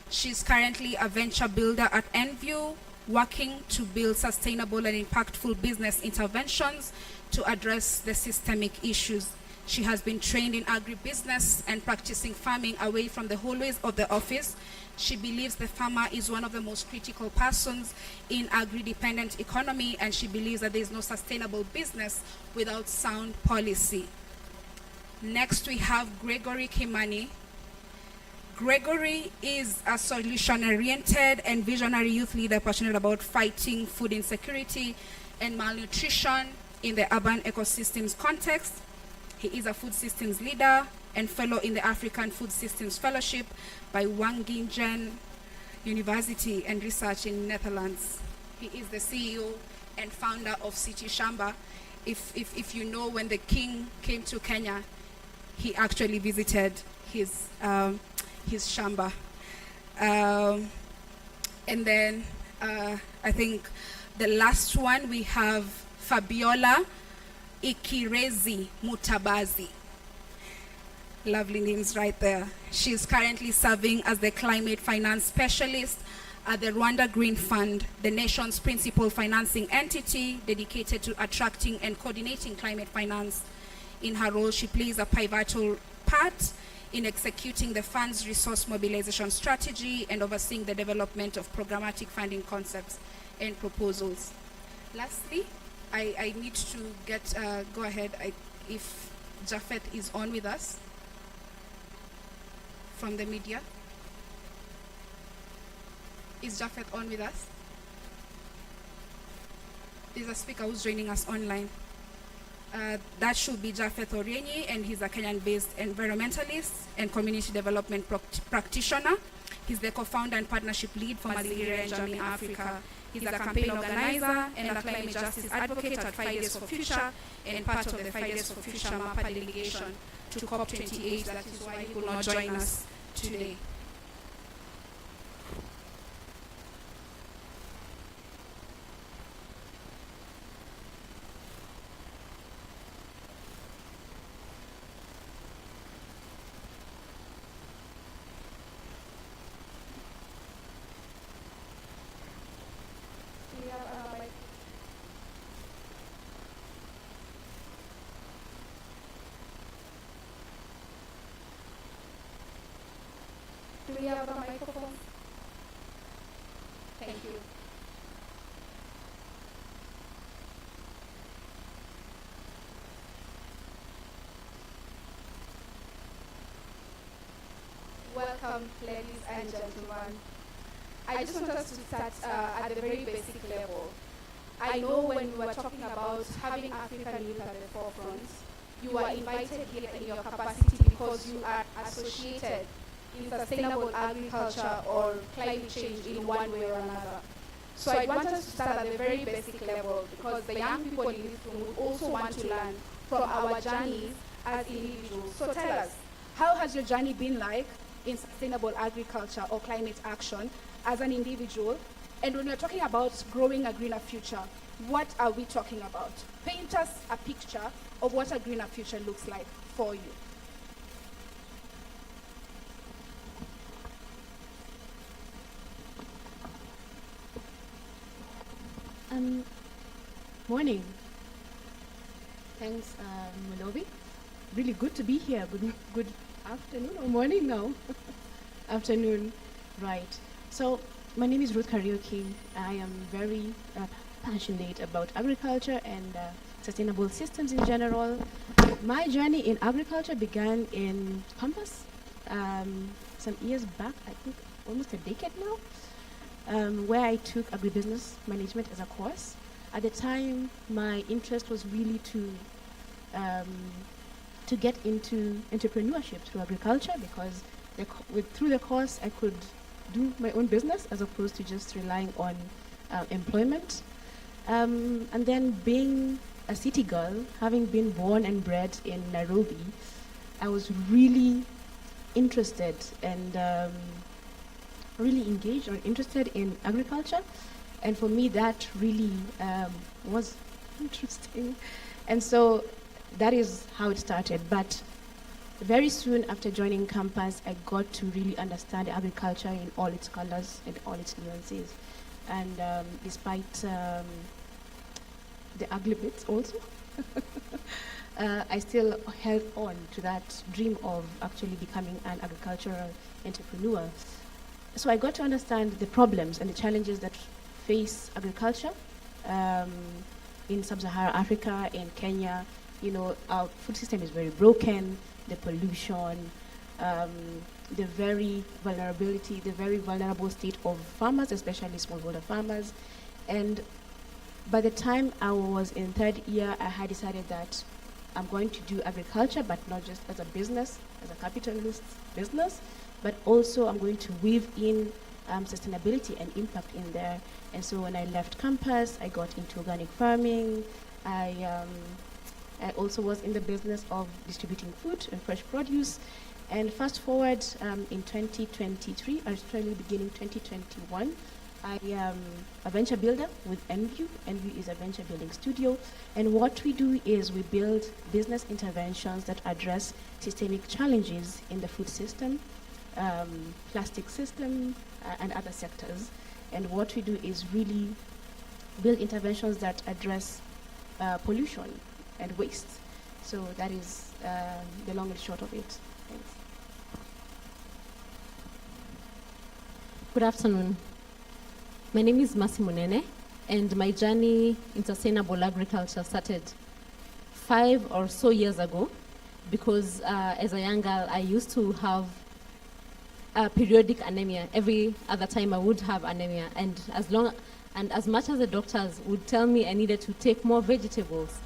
She's currently a venture builder at Enview, working to build sustainable and impactful business interventions to address the systemic issues. She has been trained in agribusiness and practicing farming away from the hallways of the office. She believes the farmer is one of the most critical persons in agri-dependent economy, and she believes that there is no sustainable business without sound policy. Next, we have Gregory Kimani. Gregory is a solution-oriented and visionary youth leader passionate about fighting food insecurity and malnutrition in the urban ecosystems context. He is a food systems leader and fellow in the African Food Systems Fellowship by Wageningen University and Research in Netherlands. He is the CEO and founder of City Shamba. If you know, when the king came to Kenya, he actually visited his shamba. And then I think the last one, we have Fabiola Ikirezi Mutabazi. Lovely names right there. She's currently serving as the climate finance specialist at the Rwanda Green Fund, the nation's principal financing entity dedicated to attracting and coordinating climate finance. In her role, she plays a pivotal part in executing the fund's resource mobilization strategy and overseeing the development of programmatic funding concepts and proposals. Lastly, I need to get, go ahead, if Jafet is on with us from the media. Is Jafet on with us? There's a speaker who's joining us online. That should be Jafet Orienyi, and he's a Kenyan-based environmentalist and community development practitioner. He's the co-founder and partnership lead for Mazingira and Jamii Africa. He's a campaign organizer and a climate justice advocate at Fridays for Future and part of the Fridays for Future MAPA delegation to COP28. That is why he will not join us today. Do we have a microphone? Thank you. Welcome, ladies and gentlemen. I just want us to start at the very basic level. I know when we were talking about having African youth at the forefront, you are invited here in your capacity because you are associated in sustainable agriculture or climate change in one way or another. So I want us to start at the very basic level because the young people in this room would also want to learn from our journeys as individuals. So tell us, how has your journey been like in sustainable agriculture or climate action as an individual? And when we're talking about growing a greener future, what are we talking about? Paint us a picture of what a greener future looks like for you. Morning. Thanks, Molobi. Really good to be here. Good afternoon or morning now? Afternoon, right. So my name is Ruth Kariuki. I am very passionate about agriculture and sustainable systems in general. My journey in agriculture began in Campus some years back, I think almost a decade now, where I took agribusiness management as a course. At the time, my interest was really to get into entrepreneurship through agriculture because through the course I could do my own business as opposed to just relying on employment. And then being a city girl, having been born and bred in Nairobi, I was really interested and really engaged or interested in agriculture. And for me, that really was interesting. And so that is how it started. But very soon after joining campus, I got to really understand agriculture in all its colors and all its nuances. And despite the ugly bits also, I still held on to that dream of actually becoming an agricultural entrepreneur. So I got to understand the problems and the challenges that face agriculture in sub-Saharan Africa, in Kenya. You know, our food system is very broken, the pollution, the very vulnerable state of farmers, especially smallholder farmers. And by the time I was in third year, I had decided that I'm going to do agriculture, but not just as a business, as a capitalist business, but also I'm going to weave in sustainability and impact in there. And so when I left campus, I got into organic farming. I also was in the business of distributing food and fresh produce. And fast forward in 2023, actually beginning 2021, I am a venture builder with NView. NView is a venture building studio. And what we do is we build business interventions that address systemic challenges in the food system, plastic system, and other sectors. And what we do is really build interventions that address pollution and waste. So that is the long and short of it. Thanks. Good afternoon. My name is Masi Munene, and my journey in sustainable agriculture started 5 or so years ago, because as a young girl, I used to have periodic anemia. Every other time I would have anemia, and as much as the doctors would tell me I needed to take more vegetables,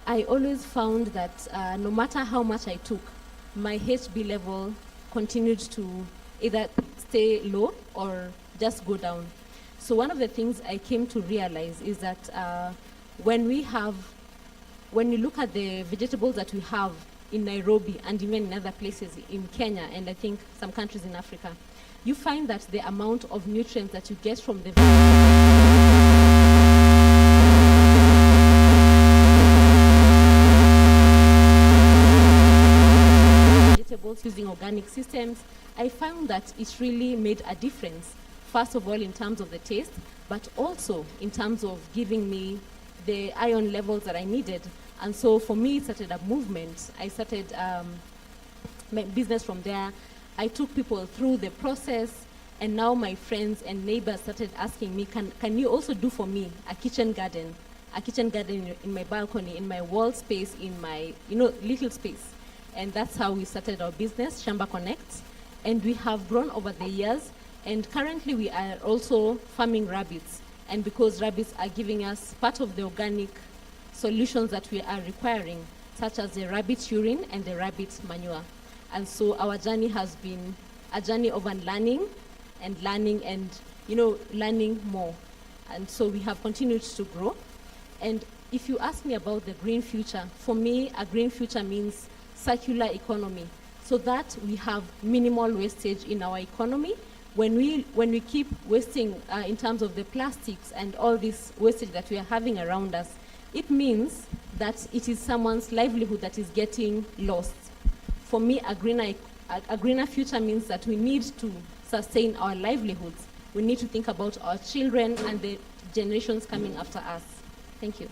I always found that no matter how much I took, my HB level continued to either stay low or just go down. So one of the things I came to realize is that when you look at the vegetables that we have in Nairobi and even in other places in Kenya and I think some countries in Africa, you find that the amount of nutrients that you get from the vegetables using organic systems, I found that it really made a difference. First of all, in terms of the taste, but also in terms of giving me the iron levels that I needed. And so for me, it started a movement. I started my business from there. I took people through the process, and now my friends and neighbors started asking me, can you also do for me a kitchen garden in my balcony, in my wall space, in my little space. And that's how we started our business, Shamba Connect. And we have grown over the years. And currently we are also farming rabbits. And because rabbits are giving us part of the organic solutions that we are requiring, such as the rabbit urine and the rabbit manure. And so our journey has been a journey of learning and learning more. And so we have continued to grow. And if you ask me about the green future, for me, a green future means circular economy, so that we have minimal wastage in our economy. When we keep wasting in terms of the plastics and all this wastage that we are having around us, it means that it is someone's livelihood that is getting lost. For me, a greener future means that we need to sustain our livelihoods. We need to think about our children and the generations coming after us. Thank you.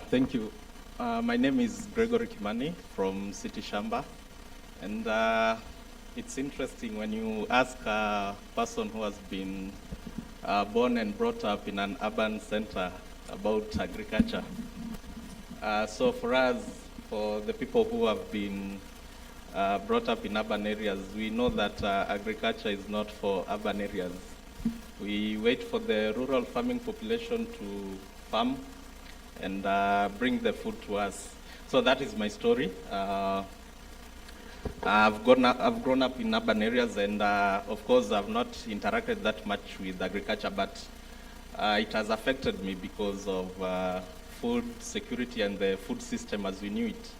Thank you. My name is Gregory Kimani from City Shamba. And it's interesting when you ask a person who has been born and brought up in an urban center about agriculture. So for us, for the people who have been brought up in urban areas, we know that agriculture is not for urban areas. We wait for the rural farming population to farm and bring the food to us. So that is my story. I've grown up in urban areas, and of course I've not interacted that much with agriculture, but it has affected me because of food security and the food system as we knew it.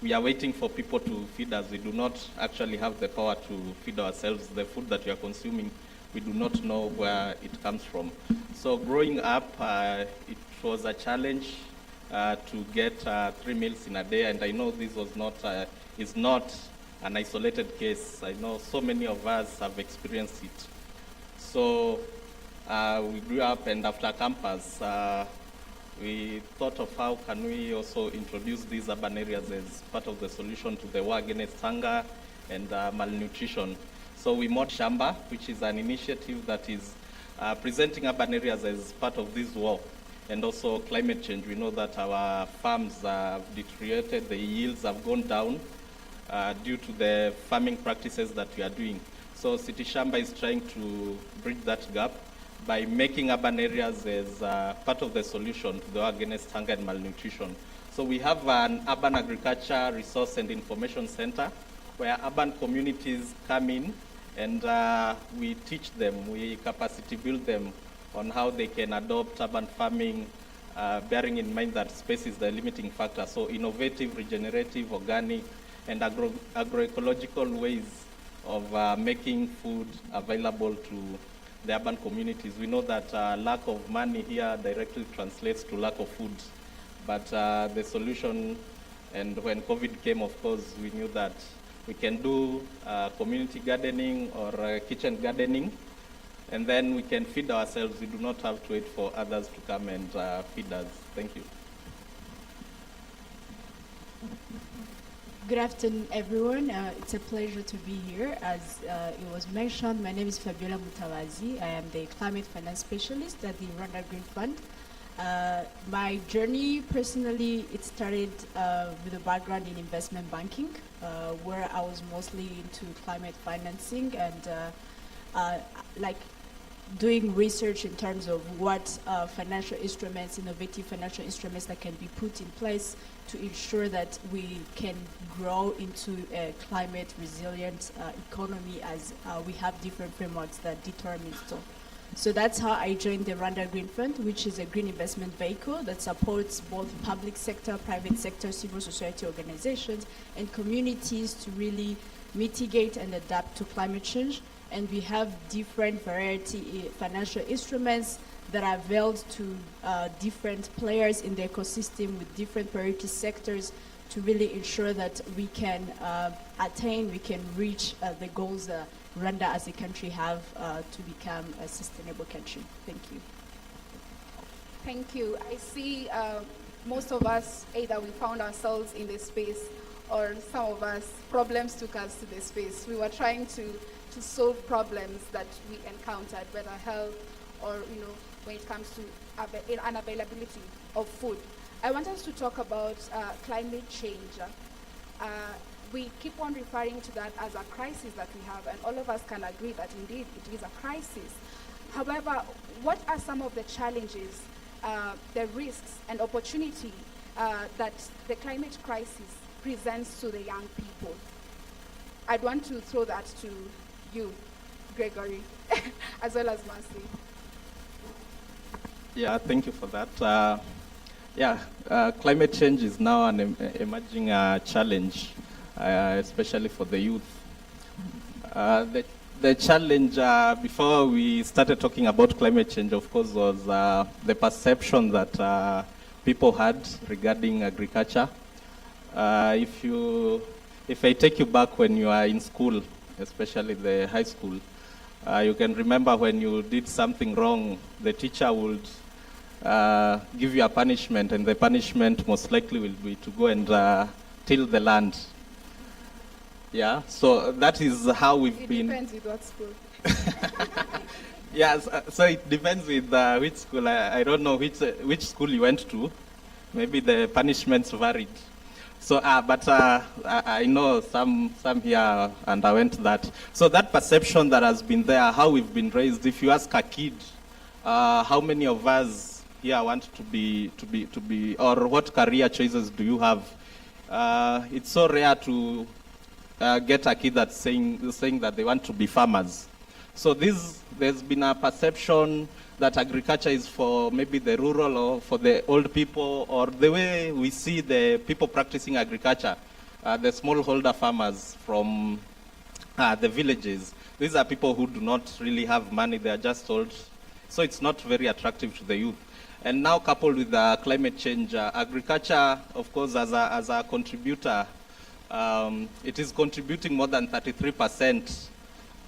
we are waiting for people to feed us. We do not actually have the power to feed ourselves. The food that we are consuming, we do not know where it comes from. So growing up, it was a challenge to get 3 meals in a day, and I know this was not is not an isolated case. I know so many of us have experienced it. So we grew up, and after campus, we thought of how can we also introduce these urban areas as part of the solution to the war against hunger and malnutrition. So we mod Shamba, which is an initiative that is presenting urban areas as part of this war, and also climate change. We know that our farms have deteriorated, the yields have gone down due to the farming practices that we are doing. So City Shamba is trying to bridge that gap by making urban areas as part of the solution to the war against hunger and malnutrition. So we have an urban agriculture resource and information center where urban communities come in, and we teach them, we capacity build them on how they can adopt urban farming, bearing in mind that space is the limiting factor. So innovative, regenerative, organic, and agroecological ways of making food available to the urban communities. We know that lack of money here directly translates to lack of food. But the solution, and when COVID came, of course, we knew that we can do community gardening or kitchen gardening, and then we can feed ourselves. We do not have to wait for others to come and feed us. Thank you. Good afternoon, everyone. It's a pleasure to be here. As it was mentioned, my name is Fabiola Mutawazi. I am the climate finance specialist at the Rwanda Green Fund. My journey personally, it started with a background in investment banking, where I was mostly into climate financing and like doing research in terms of what financial instruments, innovative financial instruments that can be put in place to ensure that we can grow into a climate resilient economy, as we have different frameworks that determine so. So that's how I joined the Rwanda Green Fund, which is a green investment vehicle that supports both public sector, private sector, civil society organizations, and communities to really mitigate and adapt to climate change. And we have different variety financial instruments that are availed to different players in the ecosystem with different priority sectors to really ensure that we can attain, we can reach the goals Rwanda as a country have to become a sustainable country. Thank you. Thank you. I see most of us, either we found ourselves in this space, or some of us, problems took us to this space. We were trying to solve problems that we encountered, whether health or, when it comes to unavailability of food. I want us to talk about climate change. We keep on referring to that as a crisis that we have, and all of us can agree that indeed it is a crisis. However, what are some of the challenges, the risks and opportunity that the climate crisis presents to the young people? I'd want to throw that to you, Gregory, as well as Mercy. Yeah, thank you for that. Climate change is now an emerging challenge, especially for the youth. The challenge before we started talking about climate change, of course, was the perception that people had regarding agriculture. If I take you back when you are in school, especially the high school, you can remember when you did something wrong, the teacher would give you a punishment, and the punishment most likely will be to go and till the land. Yeah, so that is how we've been. It depends with what school. Yes, so it depends with which school. I don't know which school you went to. Maybe the punishments varied. So, I know some here underwent that. So that perception that has been there, how we've been raised. If you ask a kid, how many of us here want to be, or what career choices do you have? It's so rare to get a kid that's saying that they want to be farmers. So there's been a perception that agriculture is for maybe the rural or for the old people, or the way we see the people practicing agriculture. the smallholder farmers from the villages. These are people who do not really have money, they are just old. So it's not very attractive to the youth. And now coupled with climate change, agriculture, of course, as a contributor, it is contributing more than 33%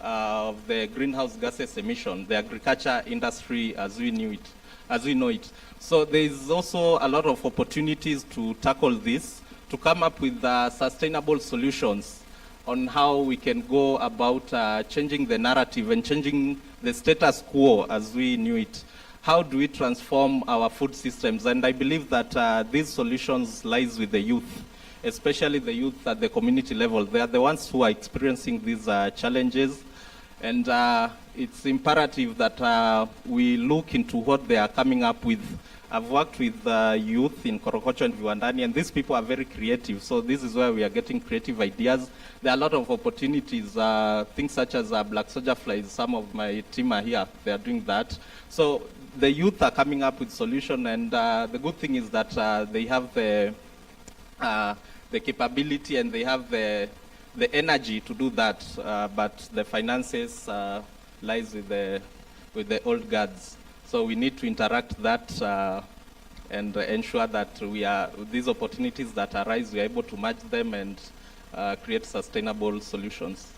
of the greenhouse gases emission, the agriculture industry as we know it. So there is also a lot of opportunities to tackle this, to come up with sustainable solutions on how we can go about changing the narrative and changing the status quo as we knew it. How do we transform our food systems? And I believe that these solutions lies with the youth, especially the youth at the community level. They are the ones who are experiencing these challenges. And it's imperative that we look into what they are coming up with. I've worked with youth in Korokocho and Viwandani, and these people are very creative. So this is where we are getting creative ideas. There are a lot of opportunities, things such as black soldier flies. Some of my team are here. They are doing that. So the youth are coming up with solutions, and the good thing is that they have the capability and they have the energy to do that, but the finances lies with the old guards. So we need to interact that and ensure that these opportunities that arise, we are able to match them and create sustainable solutions.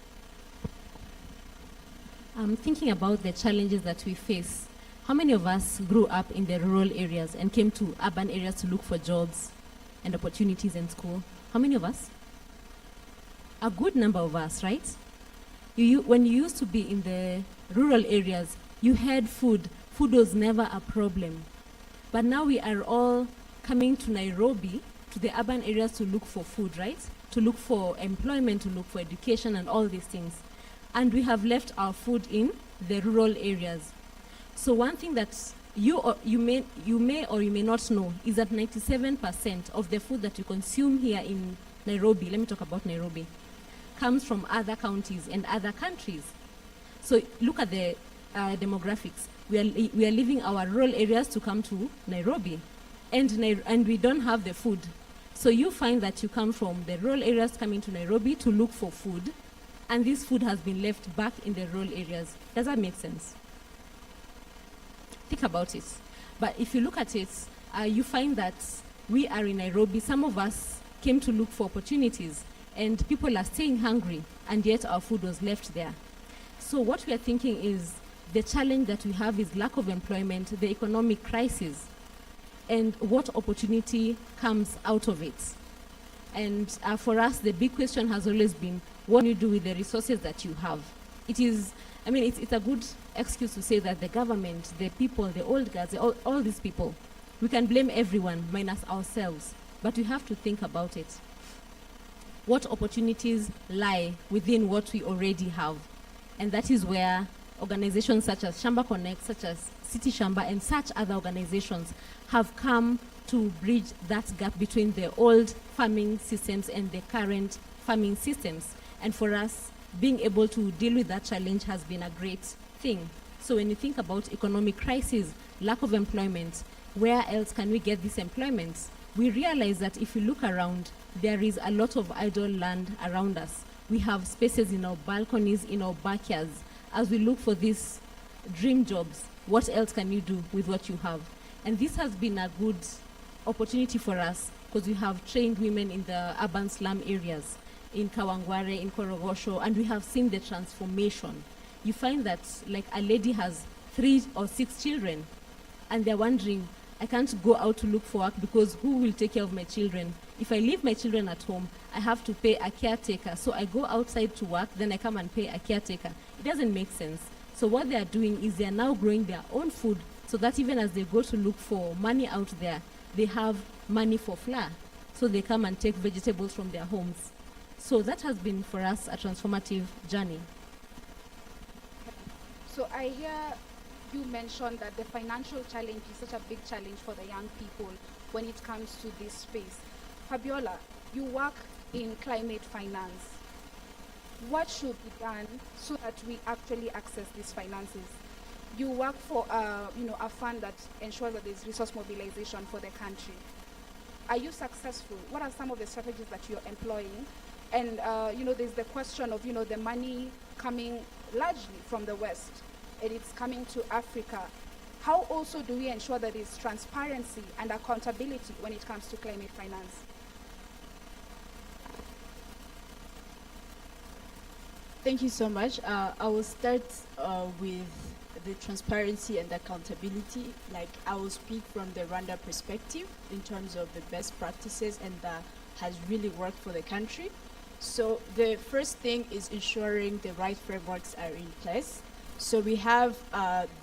Thinking about the challenges that we face, how many of us grew up in the rural areas and came to urban areas to look for jobs and opportunities in school? How many of us? A good number of us, right? When you used to be in the rural areas, you had food. Food was never a problem. But now we are all coming to Nairobi, to the urban areas to look for food, right? To look for employment, to look for education and all these things. And we have left our food in the rural areas. So one thing that you may or you may not know is that 97% of the food that you consume here in Nairobi, let me talk about Nairobi, comes from other counties and other countries. So look at the demographics. We are leaving our rural areas to come to Nairobi, and we don't have the food. So you find that you come from the rural areas coming to Nairobi to look for food, and this food has been left back in the rural areas. Does that make sense? Think about it. But if you look at it, you find that we are in Nairobi. Some of us came to look for opportunities, and people are staying hungry, and yet our food was left there. So what we are thinking is the challenge that we have is lack of employment, the economic crisis, and what opportunity comes out of it. And for us, the big question has always been, what do you do with the resources that you have? It's a good excuse to say that the government, the people, the old guys, all these people, we can blame everyone minus ourselves, but we have to think about it. What opportunities lie within what we already have? And that is where organizations such as Shamba Connect, such as City Shamba, and such other organizations have come to bridge that gap between the old farming systems and the current farming systems. And for us, being able to deal with that challenge has been a great thing. So when you think about economic crisis, lack of employment, where else can we get this employment? We realize that if you look around, there is a lot of idle land around us. We have spaces in our balconies, in our backyards. As we look for these dream jobs, what else can you do with what you have? And this has been a good opportunity for us because we have trained women in the urban slum areas, in Kawangware, in Korogosho, and we have seen the transformation. You find that like a lady has 3 or 6 children, and they're wondering, I can't go out to look for work because who will take care of my children? If I leave my children at home, I have to pay a caretaker. So I go outside to work, then I come and pay a caretaker. It doesn't make sense. So what they are doing is they are now growing their own food so that even as they go to look for money out there, they have money for flour. So they come and take vegetables from their homes. So that has been for us a transformative journey. So I hear you mentioned that the financial challenge is such a big challenge for the young people when it comes to this space. Fabiola, you work in climate finance. What should be done so that we actually access these finances? You work for a fund that ensures that there's resource mobilization for the country. Are you successful? What are some of the strategies that you're employing? And there's the question of the money coming largely from the West, and it's coming to Africa. How also do we ensure that there's transparency and accountability when it comes to climate finance? Thank you so much. I will start with the transparency and accountability. Like, I will speak from the Rwanda perspective in terms of the best practices and that has really worked for the country. So the first thing is ensuring the right frameworks are in place. So we have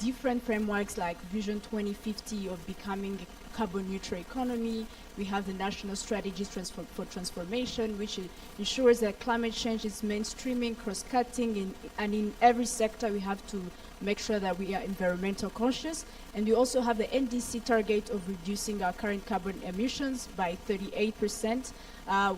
different frameworks like Vision 2050 of becoming a carbon neutral economy. We have the National Strategies for Transformation, which ensures that climate change is mainstreaming, cross-cutting, and in every sector we have to make sure that we are environmental conscious. And we also have the NDC target of reducing our current carbon emissions by 38%,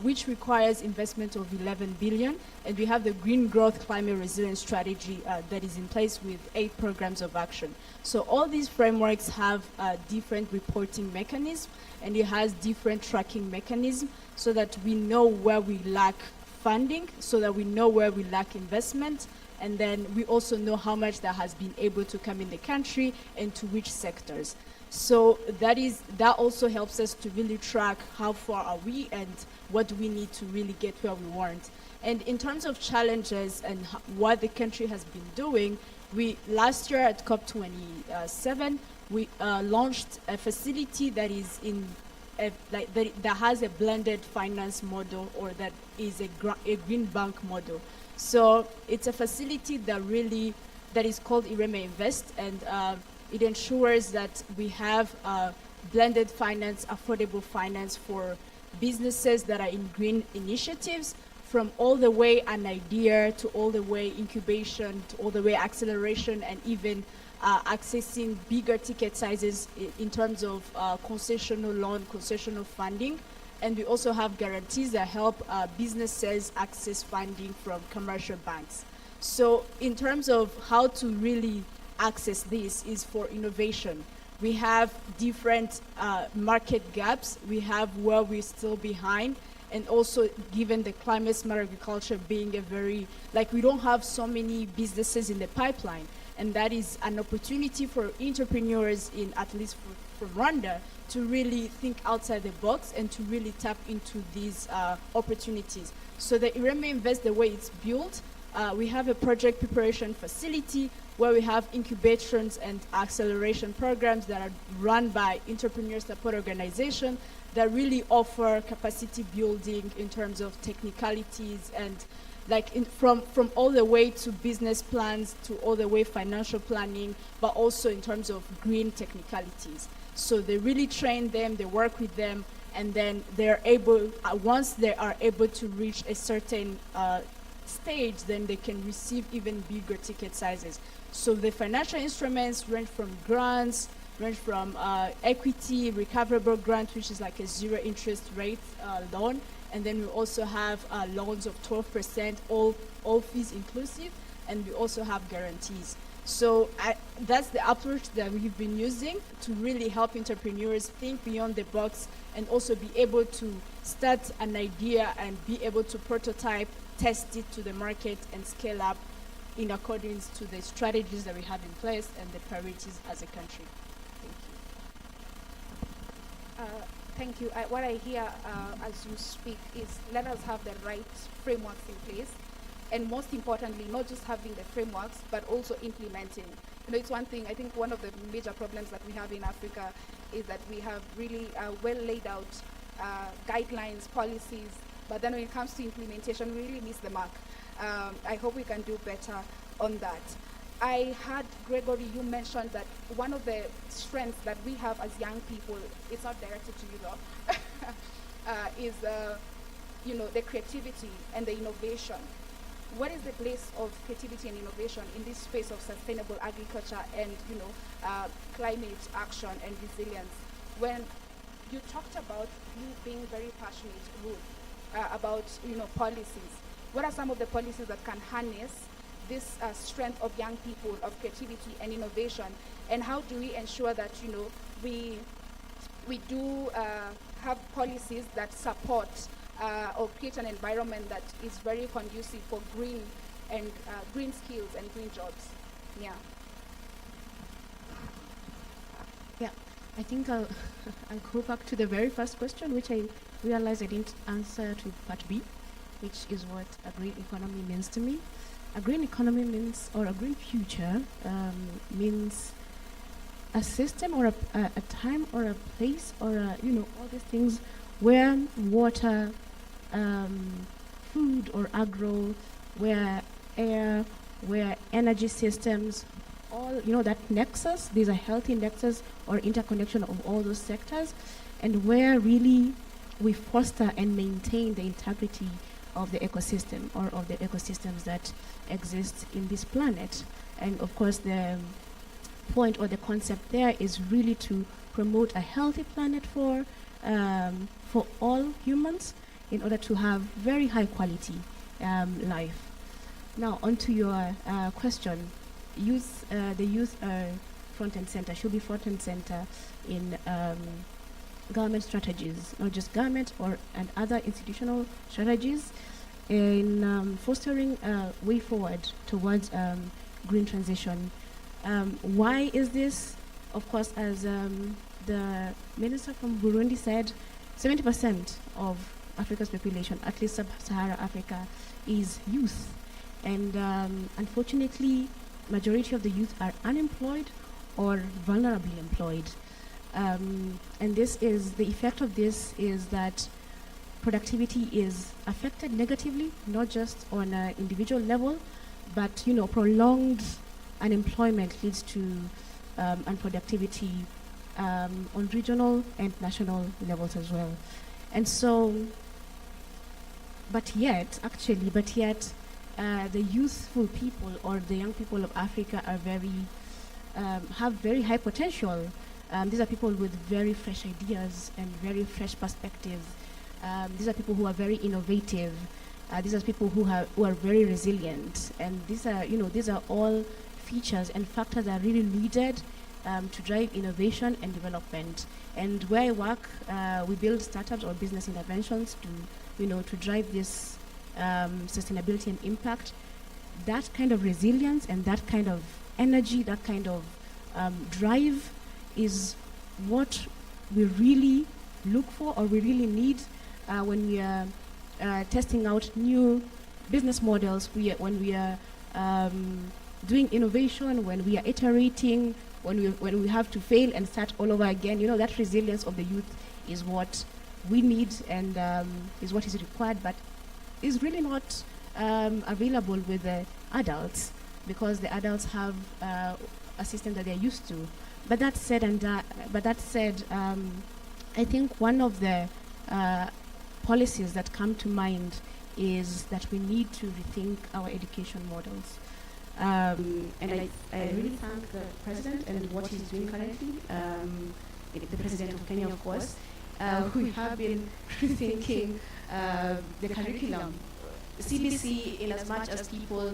which requires investment of 11 billion. And we have the Green Growth Climate Resilience Strategy that is in place with 8 programs of action. So all these frameworks have different reporting mechanisms, and it has different tracking mechanisms so that we know where we lack funding, so that we know where we lack investment, and then we also know how much that has been able to come in the country and to which sectors. So that also helps us to really track how far are we and what do we need to really get where we want. And in terms of challenges and what the country has been doing, last year at COP27, we launched a facility that is that has a blended finance model, or that is a green bank model. So it's a facility that is called Ireme Invest, and it ensures that we have blended finance, affordable finance for businesses that are in green initiatives, from all the way an idea to all the way incubation to all the way acceleration, and even accessing bigger ticket sizes in terms of concessional loan, concessional funding. And we also have guarantees that help businesses access funding from commercial banks. So in terms of how to really access this is for innovation. We have different market gaps. We have where we're still behind. And also, given the climate smart agriculture being we don't have so many businesses in the pipeline. And that is an opportunity for entrepreneurs at least from Rwanda, to really think outside the box and to really tap into these opportunities. So the Ireme Invest, the way it's built, we have a project preparation facility where we have incubations and acceleration programs that are run by entrepreneur support organizations that really offer capacity building in terms of technicalities and from all the way to business plans to all the way financial planning, but also in terms of green technicalities. So they really train them, they work with them, and then they're able, once they are able to reach a certain stage, then they can receive even bigger ticket sizes. So the financial instruments range from grants, range from equity, recoverable grant, which is like a 0 interest rate loan. And then we also have loans of 12%, all fees inclusive, and we also have guarantees. So that's the approach that we've been using to really help entrepreneurs think beyond the box and also be able to start an idea and be able to prototype, test it to the market, and scale up in accordance to the strategies that we have in place and the priorities as a country. Thank you. Thank you. What I hear as you speak is let us have the right frameworks in place, and most importantly, not just having the frameworks, but also implementing. It's one thing, I think one of the major problems that we have in Africa is that we have really well laid out guidelines, policies, but then when it comes to implementation, we really miss the mark. I hope we can do better on that. I heard, Gregory, you mentioned that one of the strengths that we have as young people, it's not directed to you though, is the creativity and the innovation. What is the place of creativity and innovation in this space of sustainable agriculture and climate action and resilience? When you talked about you being very passionate, Ruth, about policies, what are some of the policies that can harness this strength of young people, of creativity and innovation, and how do we ensure that we we do have policies that support or create an environment that is very conducive for green and green skills and green jobs. Yeah. Yeah, I think I'll go back to the very first question, which I realized I didn't answer to part B, which is what a green economy means to me. A green economy means, or a green future, means a system or a time or a place or all these things where water, food or agro, where air, where energy systems, all that nexus, there's a healthy nexus or interconnection of all those sectors, and where really we foster and maintain the integrity of the ecosystem or of the ecosystems that exist in this planet. And of course the point or the concept there is really to promote a healthy planet for all humans in order to have very high quality life. Now onto your question. The youth are front and center, should be front and center in government strategies, not just government and other institutional strategies in fostering a way forward towards green transition. Why is this? Of course, as the minister from Burundi said, 70% of Africa's population, at least sub-Saharan Africa, is youth. And unfortunately, majority of the youth are unemployed or vulnerably employed. And this is, the effect of this is that productivity is affected negatively, not just on an individual level, but prolonged unemployment leads to unproductivity on regional and national levels as well. And so, but yet, the youthful people or the young people of Africa are have very high potential. These are people with very fresh ideas and very fresh perspectives. These are people who are very innovative. These are people who are very resilient. And these are all features and factors that are really needed to drive innovation and development. And where I work, we build startups or business interventions to drive this sustainability and impact. That kind of resilience and that kind of energy, that kind of drive is what we really look for or we really need when we are testing out new business models, when we are doing innovation, when we are iterating, when we have to fail and start all over again. That resilience of the youth is what we need and is what is required, but is really not available with the adults, because the adults have a system that they're used to. But that said, I think one of the policies that come to mind is that we need to rethink our education models. And I really thank the president and what he's doing currently, the president of Kenya, of course, who have been rethinking the curriculum. CBC, in as much as people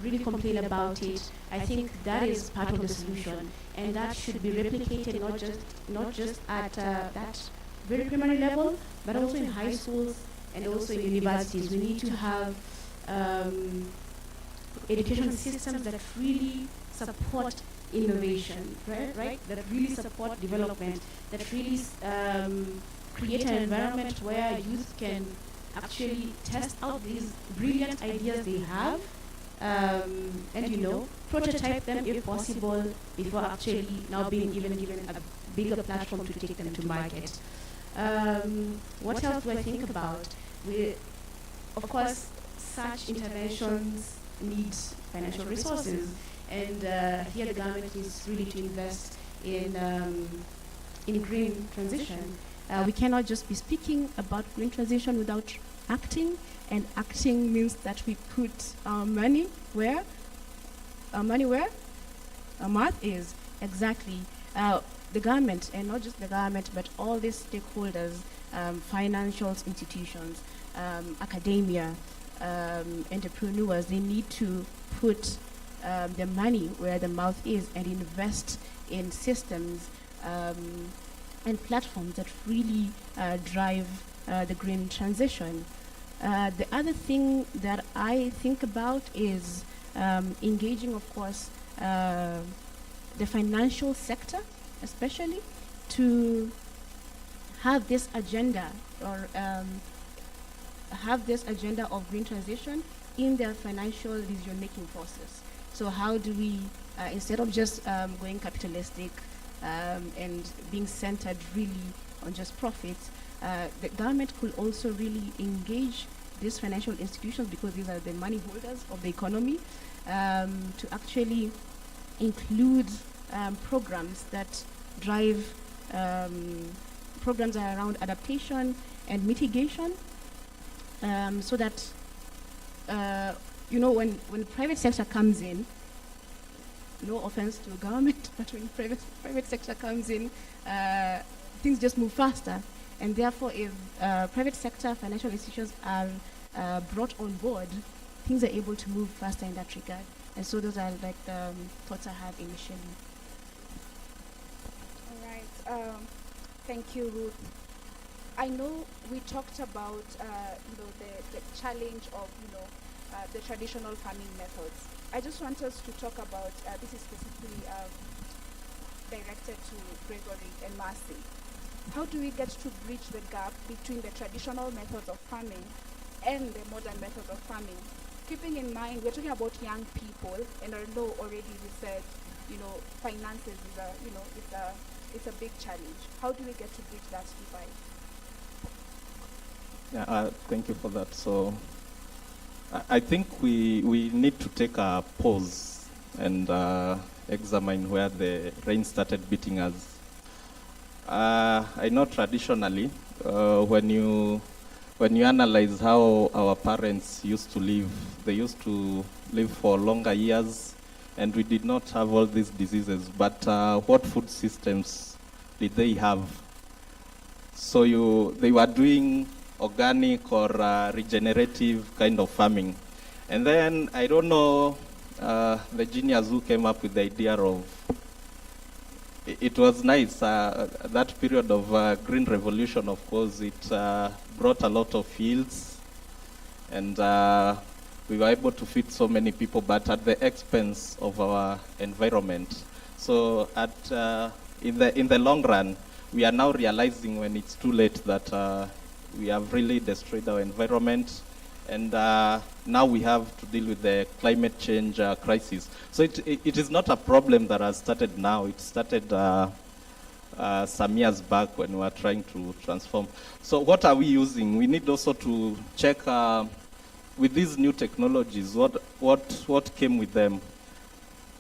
really complain about it, I think that is part of the solution, and that should be replicated not just at that very primary level, but also in high schools and also in universities. We need to have education systems that really support innovation, right? That really support development, that really create an environment where youth can actually test out these brilliant ideas they have, and prototype them if possible before actually now being given a bigger platform to take them to market. What else do I think about? Of course, such interventions need financial resources, and here the government is really to invest in green transition. We cannot just be speaking about green transition without acting, and acting means that we put our money where? Our money where? Our mouth is. Exactly. The government, and not just the government, but all these stakeholders, financial institutions, academia, entrepreneurs, they need to put their money where the mouth is and invest in systems and platforms that really drive the green transition. The other thing that I think about is engaging, of course, the financial sector, especially, to have this agenda or have this agenda of green transition in their financial decision-making process. So how do we, instead of just going capitalistic and being centered really on just profits, the government could also really engage these financial institutions, because these are the money holders of the economy, to actually include programs that drive programs around adaptation and mitigation, so that when private sector comes in, no offense to the government, but when private sector comes in, things just move faster. And therefore, if private sector financial institutions are brought on board, things are able to move faster in that regard. And so those are like the thoughts I have initially. All right. Thank you, Ruth. I know we talked about the challenge of the traditional farming methods. I just want us to talk about this is specifically directed to Gregory and Marcy. How do we get to bridge the gap between the traditional methods of farming and the modern methods of farming? Keeping in mind, we're talking about young people, and I know already we said, finances is it's a big challenge. How do we get to bridge that divide? Yeah, thank you for that. So I think we need to take a pause and examine where the rain started beating us. I know traditionally, when you analyze how our parents used to live, they used to live for longer years, and we did not have all these diseases. But what food systems did they have? So they were doing organic or regenerative kind of farming. And then, I don't know, the genius who came up with the idea of, it was nice, that period of green revolution, of course, it brought a lot of fields, and we were able to feed so many people, but at the expense of our environment. So in the long run, we are now realizing when it's too late that we have really destroyed our environment, and now we have to deal with the climate change crisis. So it is not a problem that has started now. It started some years back when we were trying to transform. So what are we using? We need also to check with these new technologies, what came with them.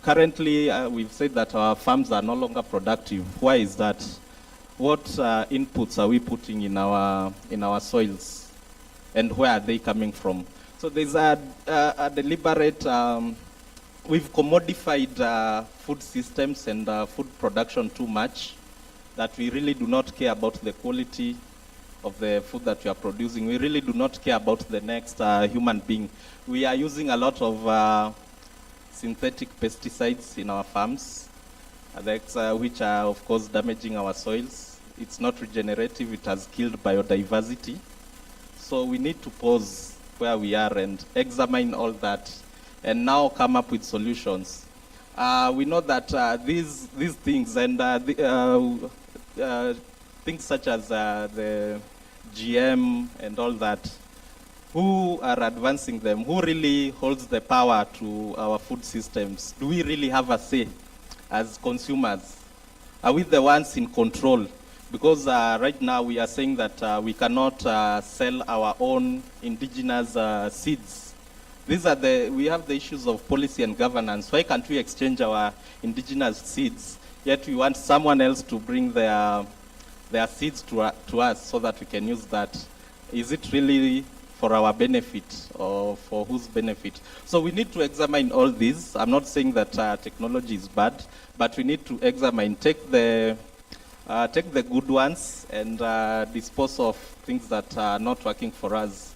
Currently, we've said that our farms are no longer productive. Why is that? What inputs are we putting in our soils, and where are they coming from? So there's a deliberate, we've commodified food systems and food production too much, that we really do not care about the quality of the food that we are producing. We really do not care about the next human being. We are using a lot of synthetic pesticides in our farms, which are, of course, damaging our soils. It's not regenerative. It has killed biodiversity. So we need to pause where we are and examine all that, and now come up with solutions. We know that these things and things such as the GM and all that, who are advancing them? Who really holds the power to our food systems? Do we really have a say as consumers? Are we the ones in control? Because right now we are saying that we cannot sell our own indigenous seeds. We have the issues of policy and governance. Why can't we exchange our indigenous seeds? Yet we want someone else to bring their seeds to us so that we can use that. Is it really for our benefit or for whose benefit? So we need to examine all these. I'm not saying that technology is bad, but we need to examine, take the good ones and dispose of things that are not working for us.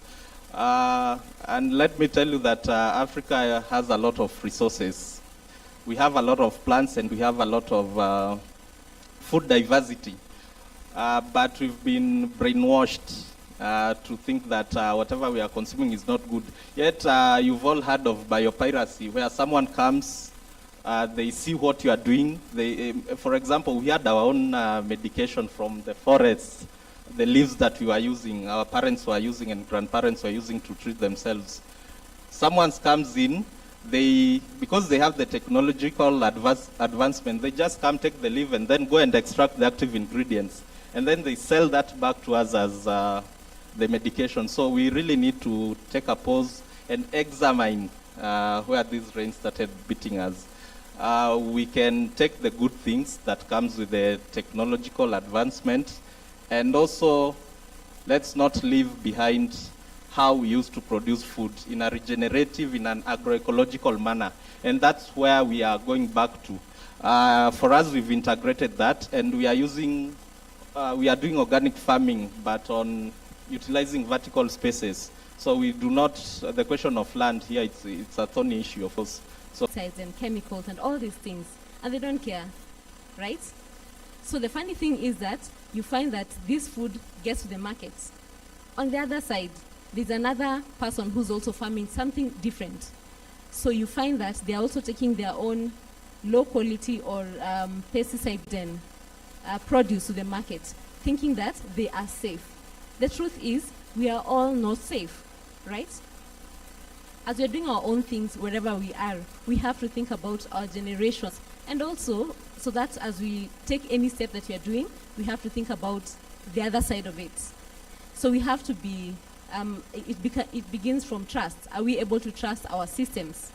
And let me tell you that Africa has a lot of resources. We have a lot of plants and we have a lot of food diversity. but we've been brainwashed to think that whatever we are consuming is not good. Yet you've all heard of biopiracy, where someone comes, they see what you are doing. For example, we had our own medication from the forest, the leaves that we were using, our parents were using and grandparents were using to treat themselves. Someone comes in, because they have the technological advancement, they just come take the leaf and then go and extract the active ingredients. And then they sell that back to us as the medication. So we really need to take a pause and examine where these rains started beating us. We can take the good things that comes with the technological advancement, and also let's not leave behind how we used to produce food in a regenerative, in an agroecological manner. And that's where we are going back to. For us, we've integrated that, and we are doing organic farming, but on utilizing vertical spaces. So we do not, the question of land here, it's a thorny issue, of course. So pesticides and chemicals and all these things, and they don't care, right? So the funny thing is that you find that this food gets to the markets. On the other side, there's another person who's also farming something different. So you find that they're also taking their own low quality or pesticide produce to the market, thinking that they are safe. The truth is, we are all not safe, right? As we're doing our own things wherever we are, we have to think about our generations. And also, so that as we take any step that we are doing, we have to think about the other side of it. So we have to be, it begins from trust. Are we able to trust our systems?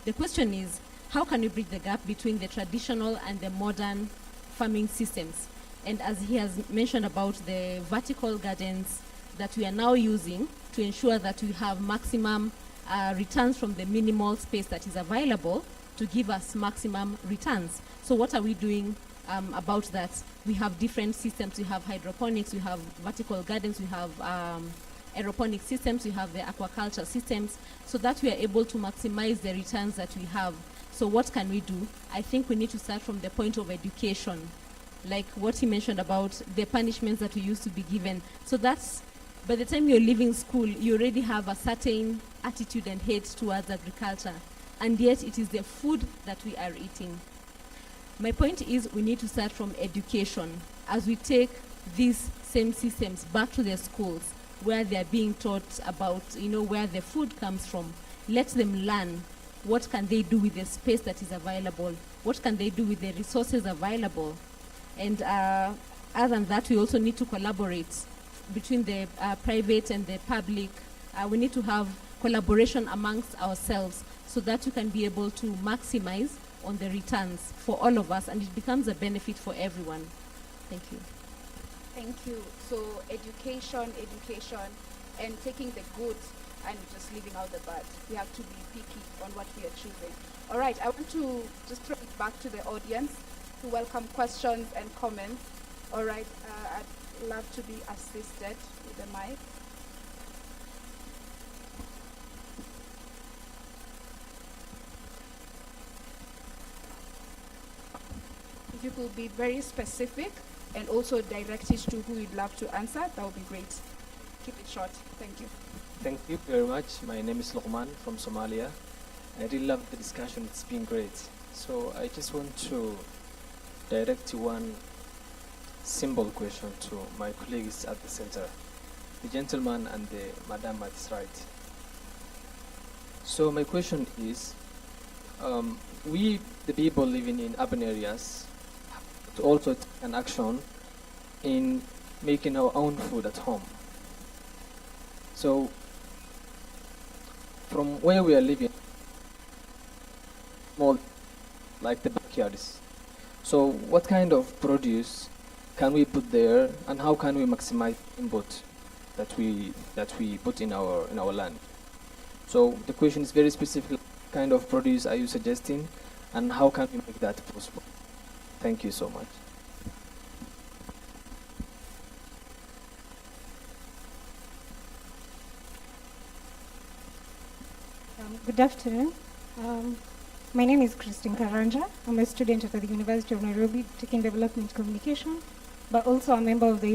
The question is, how can we bridge the gap between the traditional and the modern farming systems? And as he has mentioned about the vertical gardens that we are now using to ensure that we have maximum returns from the minimal space that is available to give us maximum returns. So what are we doing about that? We have different systems. We have hydroponics, we have vertical gardens, we have aeroponic systems, we have the aquaculture systems, so that we are able to maximize the returns that we have. So what can we do? I think we need to start from the point of education, like what he mentioned about the punishments that we used to be given. So that's, by the time you're leaving school, you already have a certain attitude and hate towards agriculture, and yet it is the food that we are eating. My point is, we need to start from education. As we take these same systems back to the schools, where they're being taught about, where the food comes from, let them learn what can they do with the space that is available, what can they do with the resources available. And other than that, we also need to collaborate between the private and the public. We need to have collaboration amongst ourselves so that we can be able to maximize on the returns for all of us, and it becomes a benefit for everyone. Thank you. Thank you. So education, and taking the good and just leaving out the bad. We have to be picky on what we are choosing. All right, I want to just throw it back to the audience to welcome questions and comments. All right, I'd love to be assisted with the mic. If you could be very specific and also direct it to who you'd love to answer, that would be great. Keep it short. Thank you. Thank you very much. My name is Luqman from Somalia. I really love the discussion. It's been great. So I just want to direct one simple question to my colleagues at the center, the gentleman and the madam at his right. So my question is, we, the people living in urban areas, have to also take an action in making our own food at home. So from where we are living, more like the backyards. So what kind of produce can we put there, and how can we maximize input that we put in our land? So the question is very specific. What kind of produce are you suggesting, and how can we make that possible? Thank you so much. Good afternoon. My name is Christine Karanja. I'm a student at the University of Nairobi, taking development communication. but also a member of the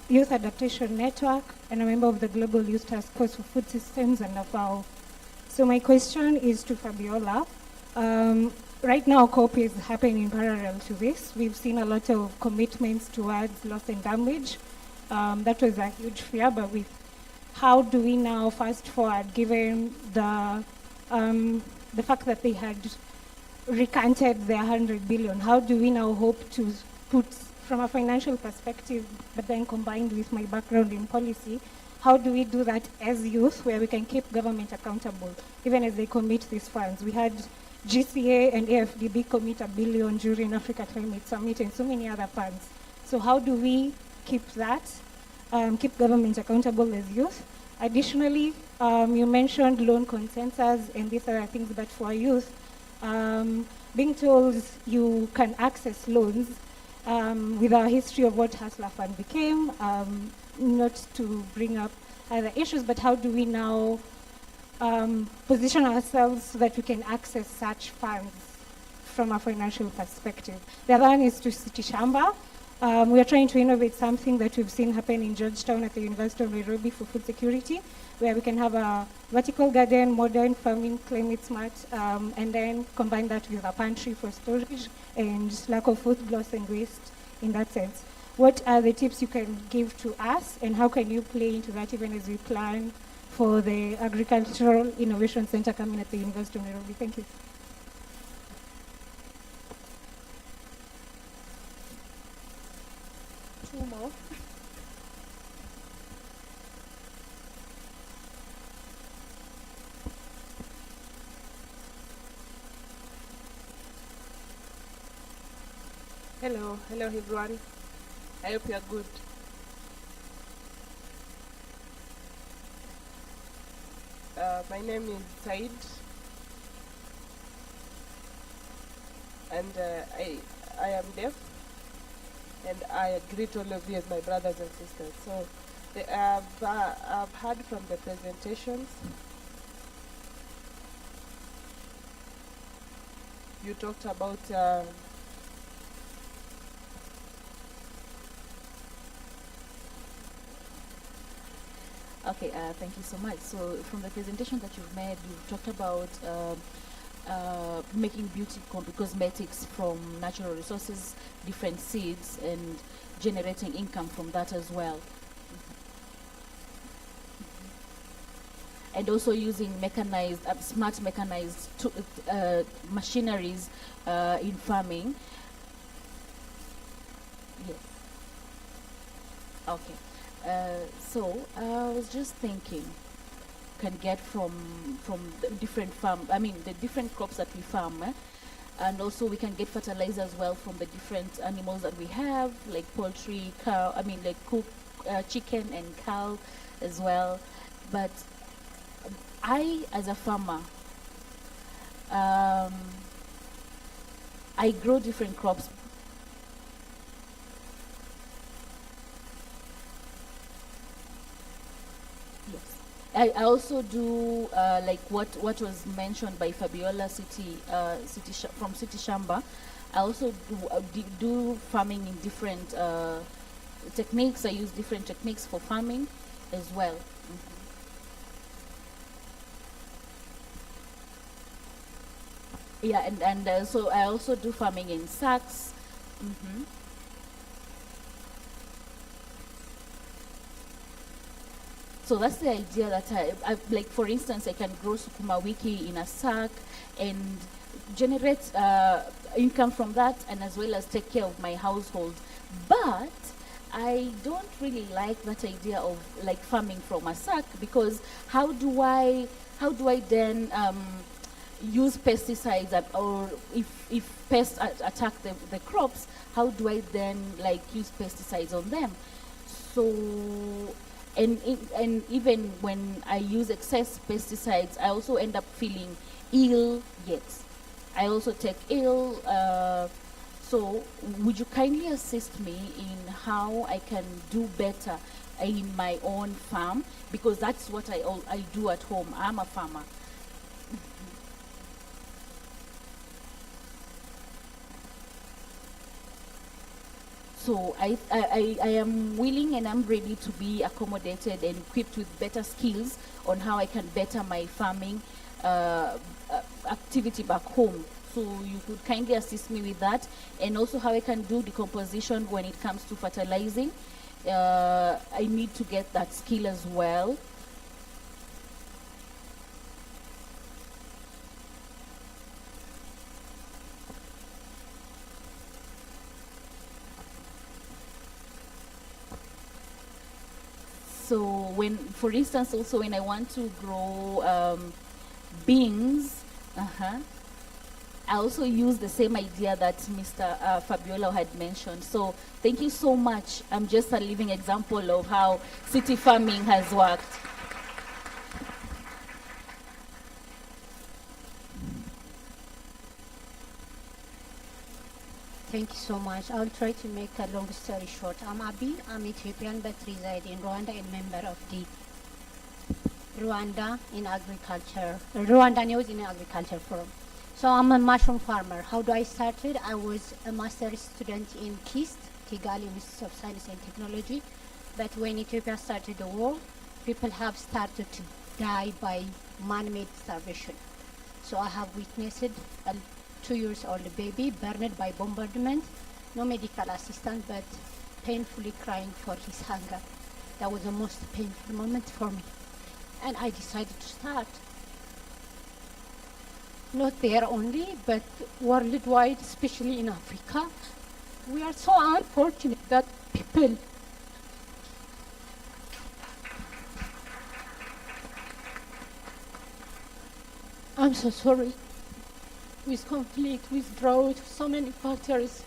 Youth Adaptation Network and a member of the Global Youth Task Force for Food Systems and FAO. So my question is to Fabiola. Right now, COP is happening in parallel to this. We've seen a lot of commitments towards loss and damage. That was a huge fear, but with how do we now fast forward, given the fact that they had recanted their 100 billion? How do we now hope to put, from a financial perspective, but then combined with my background in policy, how do we do that as youth, where we can keep government accountable, even as they commit these funds? We had GCA and AFDB commit $1 billion during Africa Climate Summit and so many other funds. So how do we keep that, keep government accountable as youth? Additionally, you mentioned loan consensus and these other things, but for youth, being told you can access loans with our history of what Hustler Fund became, not to bring up other issues, but how do we now position ourselves so that we can access such funds from a financial perspective? The other one is to City Shamba. We are trying to innovate something that we've seen happen in Georgetown at the University of Nairobi for food security, where we can have a vertical garden, modern farming, climate smart, and then combine that with a pantry for storage and lack of food loss and waste in that sense. What are the tips you can give to us, and how can you play into that even as we plan for the Agricultural Innovation Center coming at the University of Nairobi? Thank you. Two more. Hello everyone. I hope you are good. My name is Said, and I am deaf, and I greet all of you as my brothers and sisters. So I've heard from the presentations. You talked about Okay, thank you so much. So from the presentation that you've made, you've talked about making beauty cosmetics from natural resources, different seeds, and generating income from that as well. And also using mechanized, smart mechanized machineries in farming. Yes. Okay. So I was just thinking, can get from the different the different crops that we farm, and also we can get fertilizer as well from the different animals that we have, like poultry, cow. Like chicken and cow as well. But I, as a farmer, I grow different crops. I also do like what was mentioned by Fabiola from City Shamba. I also do farming in different techniques. I use different techniques for farming as well. Yeah, and so I also do farming in SMACHS. So that's the idea that I like. For instance, I can grow sukuma wiki in a sack and generate income from that, and as well as take care of my household. But I don't really like that idea of like farming from a sack, because how do I then use pesticides, or if pests attack the crops, how do I then like use pesticides on them? So. And even when I use excess pesticides, I also end up feeling ill. Yet, I also take ill. So, would you kindly assist me in how I can do better in my own farm? Because that's what I do at home. I'm a farmer. So I am willing and I'm ready to be accommodated and equipped with better skills on how I can better my farming activity back home. So you could kindly assist me with that, and also how I can do decomposition when it comes to fertilizing. I need to get that skill as well. So when, for instance, also when I want to grow beans, I also use the same idea that Mr. Fabiola had mentioned. So thank you so much. I'm just a living example of how city farming has worked. Thank you so much. I'll try to make a long story short. I'm Abi. I'm Ethiopian but reside in Rwanda and member of the Rwanda News in Agriculture Forum. So I'm a mushroom farmer. How do I started? I was a master's student in KIST, Kigali Institute of Science and Technology. But when Ethiopia started the war, people have started to die by man-made starvation. So I have witnessed a 2-year-old baby burned by bombardment, no medical assistance, but painfully crying for his hunger. That was the most painful moment for me. And I decided to start. Not there only, but worldwide, especially in Africa. We are so unfortunate that people I'm so sorry. With conflict, with drought, so many factors,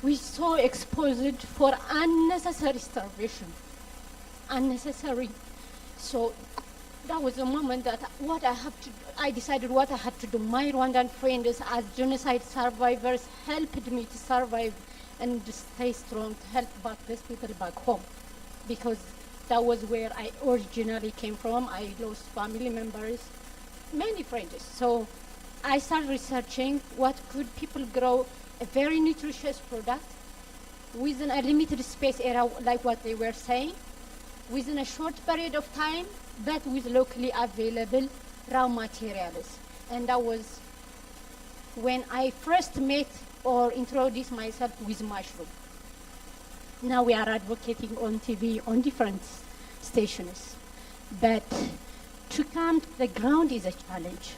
we're so exposed for unnecessary starvation. Unnecessary. So that was a moment that I decided what I had to do. My Rwandan friends as genocide survivors helped me to survive and to stay strong, to help back these people back home. Because that was where I originally came from. I lost family members, many friends. So I started researching what could people grow a very nutritious product within a limited space area, like what they were saying, within a short period of time, but with locally available raw materials. And that was when I first met or introduced myself with mushroom. Now we are advocating on TV, on different stations. But to come to the ground is a challenge.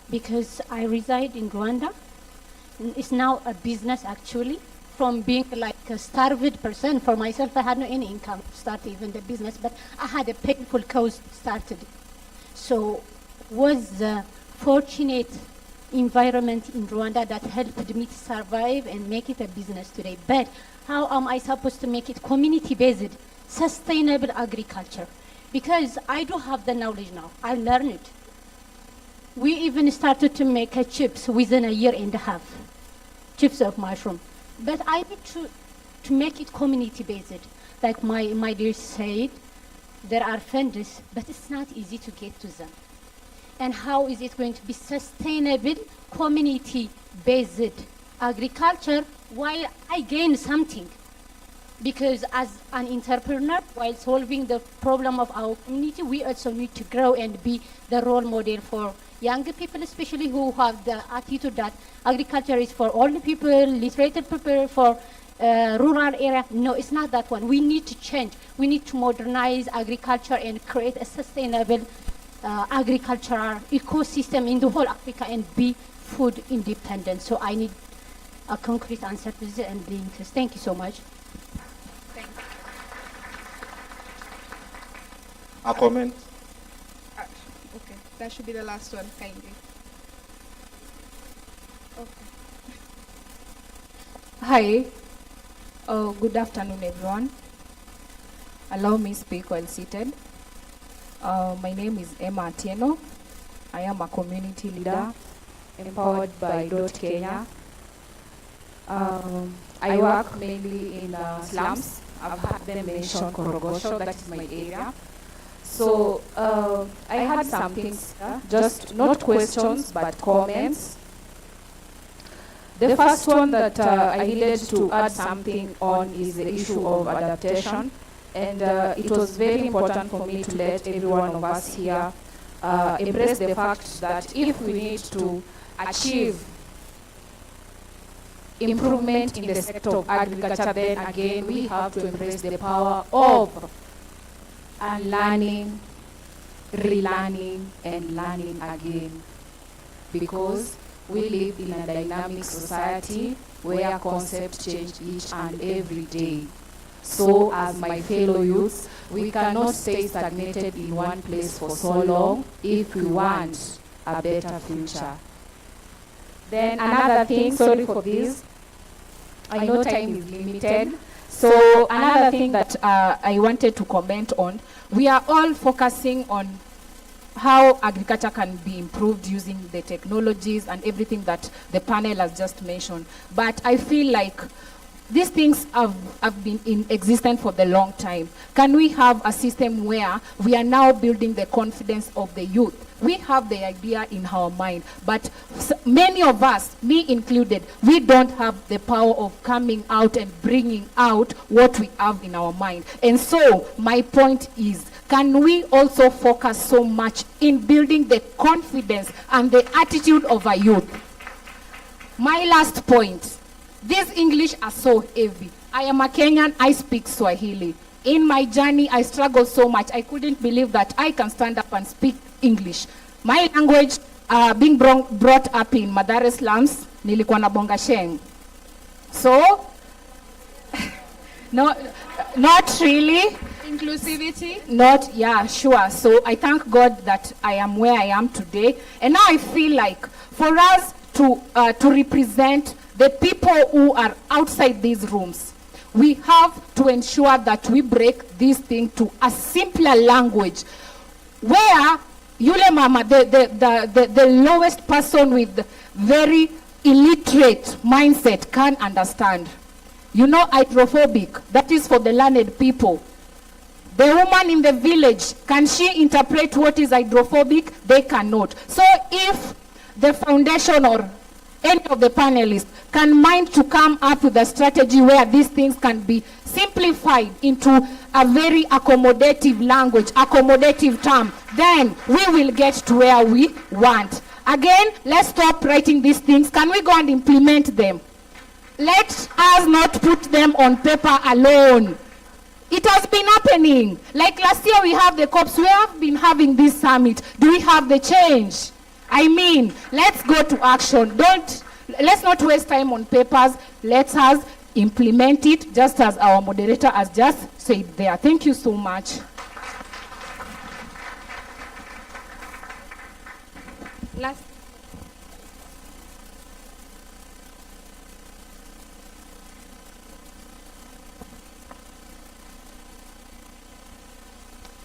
Because I reside in Rwanda, and it's now a business actually. From being like a starved person, for myself, I had no any income to start even the business, but I had a painful cause started. So was the fortunate environment in Rwanda that helped me to survive and make it a business today. But how am I supposed to make it community-based, sustainable agriculture? Because I do have the knowledge now. I learned it. We even started to make chips within a year and a half, chips of mushroom. But I need to make it community-based. Like my dear said, there are funders, but it's not easy to get to them. And how is it going to be sustainable, community-based agriculture while I gain something? Because as an entrepreneur, while solving the problem of our community, we also need to grow and be the role model for younger people, especially who have the attitude that agriculture is for all the people, literate people, for rural area. No, it's not that one. We need to change. We need to modernize agriculture and create a sustainable agricultural ecosystem in the whole Africa and be food independent. So I need a concrete answer to this and being this. Thank you so much. Thank you. A comment? Okay, that should be the last one, kindly. Okay. Hi. Good afternoon, everyone. Allow me to speak while seated. My name is Emma Atieno. I am a community leader empowered by Kenya. I work mainly in slums. I've had them mention Korogosho, that is my area. So I had some things, just not questions, but comments. The first one that I needed to add something on is the issue of adaptation. And it was very important for me to let every one of us here embrace the fact that if we need to achieve improvement in the sector of agriculture, then again we have to embrace the power of unlearning, relearning, and learning again. Because we live in a dynamic society where concepts change each and every day. So as my fellow youths, we cannot stay stagnated in one place for so long if we want a better future. Then another thing, sorry for this, I know time is limited. So another thing that I wanted to comment on, we are all focusing on how agriculture can be improved using the technologies and everything that the panel has just mentioned. But I feel like these things have been in existence for the long time. Can we have a system where we are now building the confidence of the youth? We have the idea in our mind, but many of us, me included, we don't have the power of coming out and bringing out what we have in our mind. And so my point is, can we also focus so much in building the confidence and the attitude of our youth? My last point. These English are so heavy. I am a Kenyan, I speak Swahili. In my journey, I struggled so much. I couldn't believe that I can stand up and speak English. My language, being brought up in Madare slums, nilikuwa na bonga sheng. So, not really. Inclusivity? Not, yeah, sure. So I thank God that I am where I am today. And now I feel like for us to represent the people who are outside these rooms, we have to ensure that we break this thing to a simpler language where Yule Mama, the lowest person with very illiterate mindset can understand. You know, hydrophobic, that is for the learned people. The woman in the village, can she interpret what is hydrophobic? They cannot. So if the foundation or any of the panelists can mind to come up with a strategy where these things can be simplified into a very accommodative language, accommodative term, then we will get to where we want. Again, let's stop writing these things. Can we go and implement them? Let us not put them on paper alone. It has been happening. Like last year we have the COPs, we have been having this summit. Do we have the change? I mean, let's go to action. Let's not waste time on papers. Let us implement it just as our moderator has just said there. Thank you so much.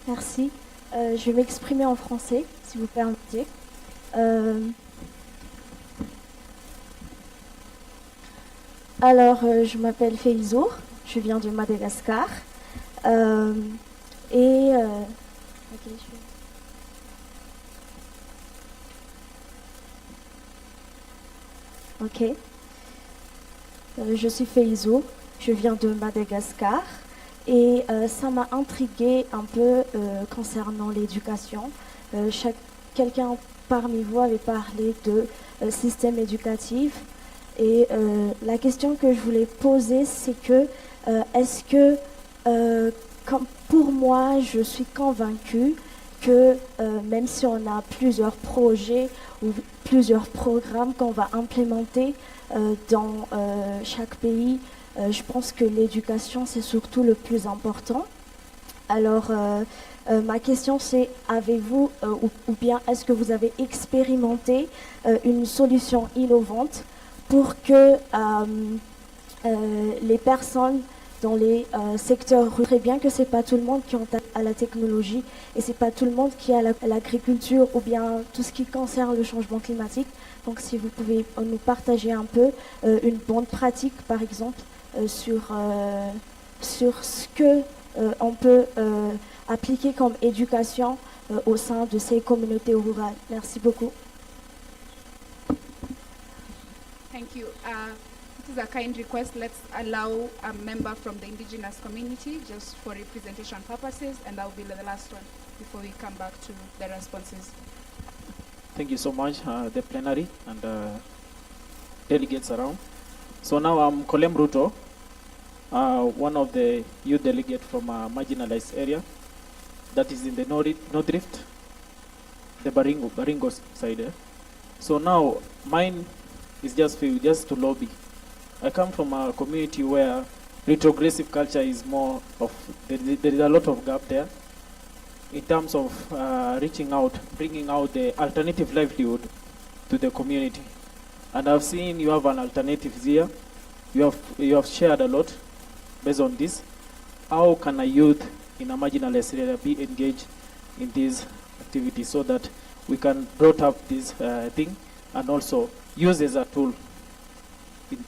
Merci. Je vais m'exprimer en français, si vous permettez. Alors, je m'appelle Feizour, je viens de Madagascar. Je suis Feizour, je viens de Madagascar. Et ça m'a intriguée un peu concernant l'éducation. Quelqu'un parmi vous avait parlé de système éducatif. Et la question que je voulais poser, c'est que est-ce que, pour moi, je suis convaincue que même si on a plusieurs projets ou plusieurs programmes qu'on va implémenter dans chaque pays, je pense que l'éducation, c'est surtout le plus important. Alors, ma question, c'est, avez-vous ou bien est-ce que vous avez expérimenté une solution innovante pour que les personnes dans les secteurs ruraux, très bien que ce n'est pas tout le monde qui est à la technologie et ce n'est pas tout le monde qui est à l'agriculture ou bien tout ce qui concerne le changement climatique. Donc, si vous pouvez nous partager un peu une bonne pratique, par exemple, sur ce que on peut appliquer comme éducation au sein de ces communautés rurales. Merci beaucoup. Thank you. It is a kind request. Let's allow a member from the indigenous community just for representation purposes, and that will be the last one before we come back to the responses. Thank you so much, the plenary and delegates around. So now I'm Kolem Ruto, one of the youth delegates from a marginalized area that is in the North Rift, the Baringo side. So now mine is just to lobby. I come from a community where retrogressive culture is more of, there is a lot of gap there in terms of reaching out, bringing out the alternative livelihood to the community. And I've seen you have an alternative here. You have shared a lot based on this. How can a youth in a marginalized area be engaged in these activities so that we can brought up this thing and also use as a tool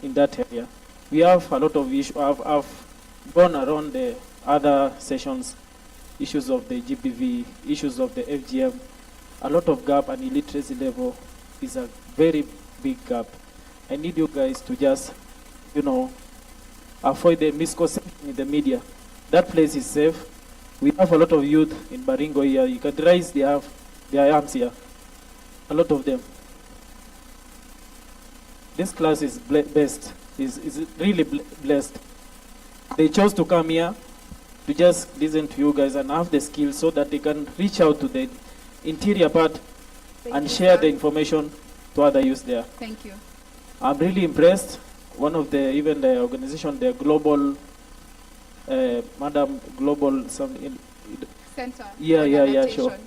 in that area? We have a lot of issues. I've gone around the other sessions, issues of the GBV, issues of the FGM. A lot of gap and illiteracy level is a very big gap. I need you guys to just, avoid the misconception in the media. That place is safe. We have a lot of youth in Baringo here. You can raise their arms here. A lot of them. This class is blessed, is really blessed. They chose to come here to just listen to you guys and have the skills so that they can reach out to the interior part and share the information to other youths there. Thank you. I'm really impressed. One of even the organization, the Global, Madam Global, Center. Yeah, sure.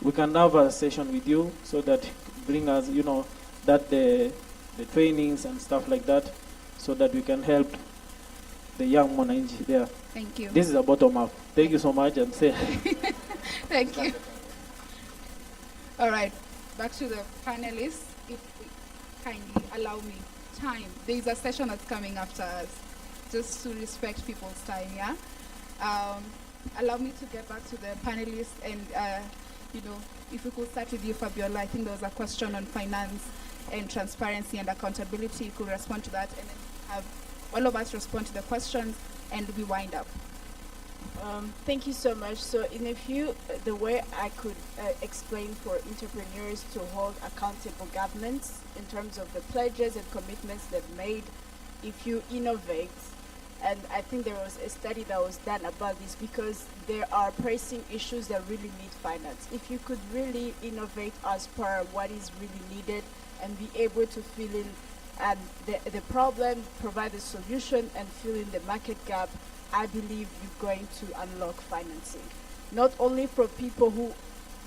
We can have a session with you so that bring us, that the trainings and stuff like that, so that we can help the young Mwananchi there. Thank you. This is a bottom up. Thank you so much and say. Thank you. All right, back to the panelists. If we kindly allow me time, there is a session that's coming after us, just to respect people's time. Yeah. Allow me to get back to the panelists, and if we could start with you, Fabiola. I think there was a question on finance and transparency and accountability. You could respond to that, and then have all of us respond to the questions, and we wind up. Thank you so much. So the way I could explain for entrepreneurs to hold accountable governments in terms of the pledges and commitments they've made, if you innovate, and I think there was a study that was done about this, because there are pressing issues that really need finance. If you could really innovate as per what is really needed and be able to fill in the problem, provide the solution, and fill in the market gap, I believe you're going to unlock financing. Not only from people who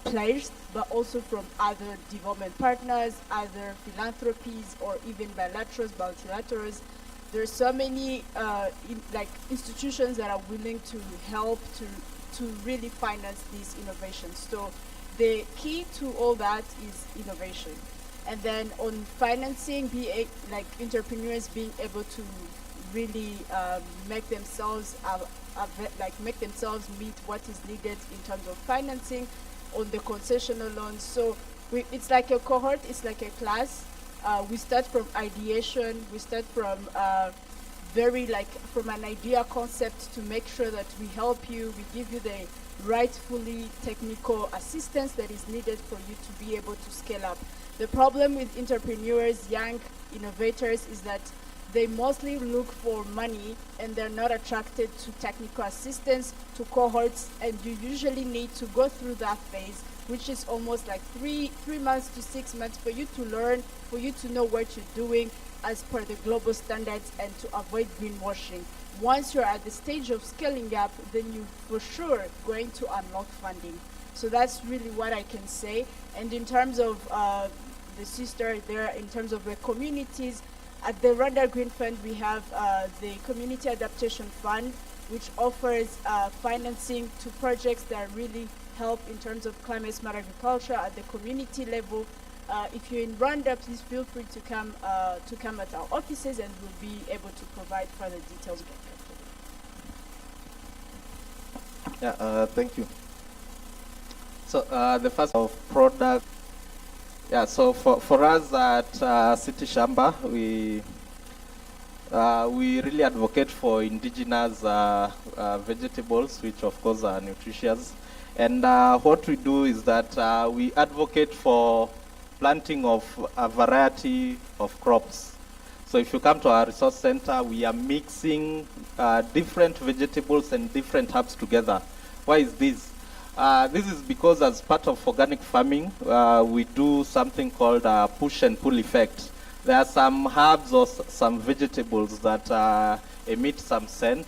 pledged, but also from other development partners, other philanthropies, or even bilaterals, multilaterals. There's so many institutions that are willing to help to really finance these innovations. So the key to all that is innovation. And then on financing, entrepreneurs being able to really make themselves meet what is needed in terms of financing on the concessional loans. So it's like a cohort, it's like a class. We start from ideation, we start from from an idea concept to make sure that we help you, we give you the rightfully technical assistance that is needed for you to be able to scale up. The problem with entrepreneurs, young innovators, is that they mostly look for money and they're not attracted to technical assistance, to cohorts, and you usually need to go through that phase, which is almost like 3 months to 6 months for you to learn, for you to know what you're doing as per the global standards, and to avoid greenwashing. Once you're at the stage of scaling up, then you for sure going to unlock funding. So that's really what I can say. And in terms of the sister there, in terms of the communities, at the Rwanda Green Fund, we have the Community Adaptation Fund, which offers financing to projects that really help in terms of climate smart agriculture at the community level. If you're in Rwanda, please feel free to come at our offices, and we'll be able to provide further details. Yeah, thank you. So the first of product Yeah, so for us at City Shamba, we really advocate for indigenous vegetables, which of course are nutritious. And what we do is that we advocate for planting of a variety of crops. So if you come to our resource center, we are mixing different vegetables and different herbs together. Why is this? This is because as part of organic farming, we do something called a push and pull effect. There are some herbs or some vegetables that emit some scent,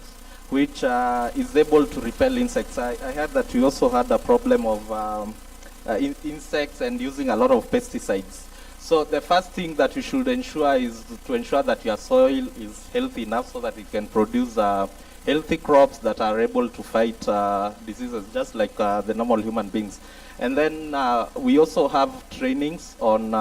which is able to repel insects. I heard that we also had a problem of insects and using a lot of pesticides. So the first thing that you should ensure is to ensure that your soil is healthy enough so that it can produce healthy crops that are able to fight diseases just like the normal human beings. And then we also have trainings on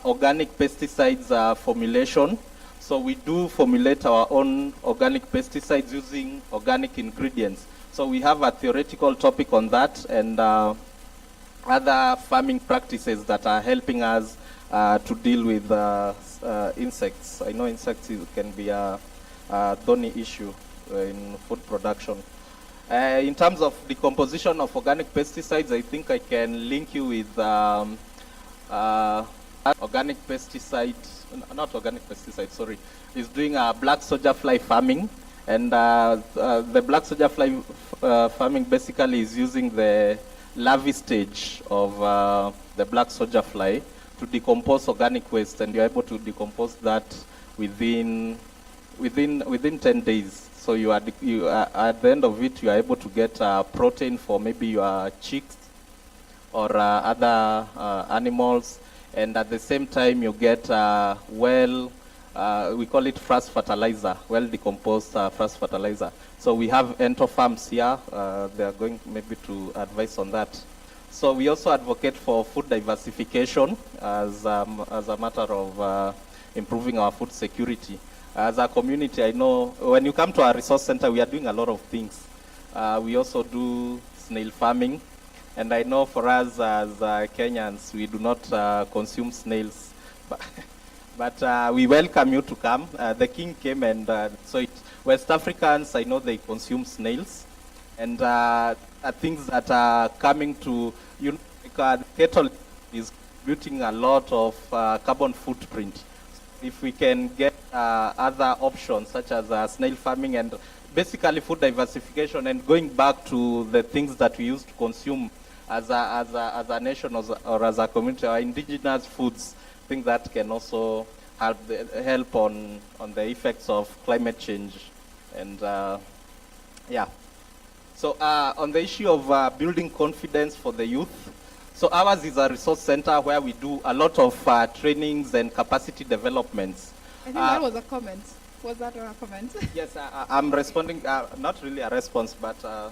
organic pesticides formulation. So we do formulate our own organic pesticides using organic ingredients. So we have a theoretical topic on that and other farming practices that are helping us to deal with insects. I know insects can be a thorny issue in food production. In terms of the composition of organic pesticides, I think I can link you with organic pesticides, not organic pesticides, sorry, is doing black soldier fly farming. And the black soldier fly farming basically is using the larvae stage of the black soldier fly to decompose organic waste, and you're able to decompose that within 10 days. So you are at the end of it, you are able to get protein for maybe your chicks or other animals, and at the same time you get we call it frass fertilizer, well decomposed frass fertilizer. So we have Ento farms here. They are going maybe to advise on that. So we also advocate for food diversification as a matter of improving our food security. As a community, I know when you come to our resource center, we are doing a lot of things. We also do snail farming. And I know for us as Kenyans, we do not consume snails. But we welcome you to come. The king came, and West Africans, I know they consume snails. And things that are coming to, cattle is contributing a lot of carbon footprint. If we can get other options such as snail farming and basically food diversification and going back to the things that we used to consume as a nation or as a community, our indigenous foods, I think that can also help on the effects of climate change. And yeah. So on the issue of building confidence for the youth, so ours is a resource center where we do a lot of trainings and capacity developments. I think that was a comment. Was that a comment? Yes, I'm responding, not really a response, but a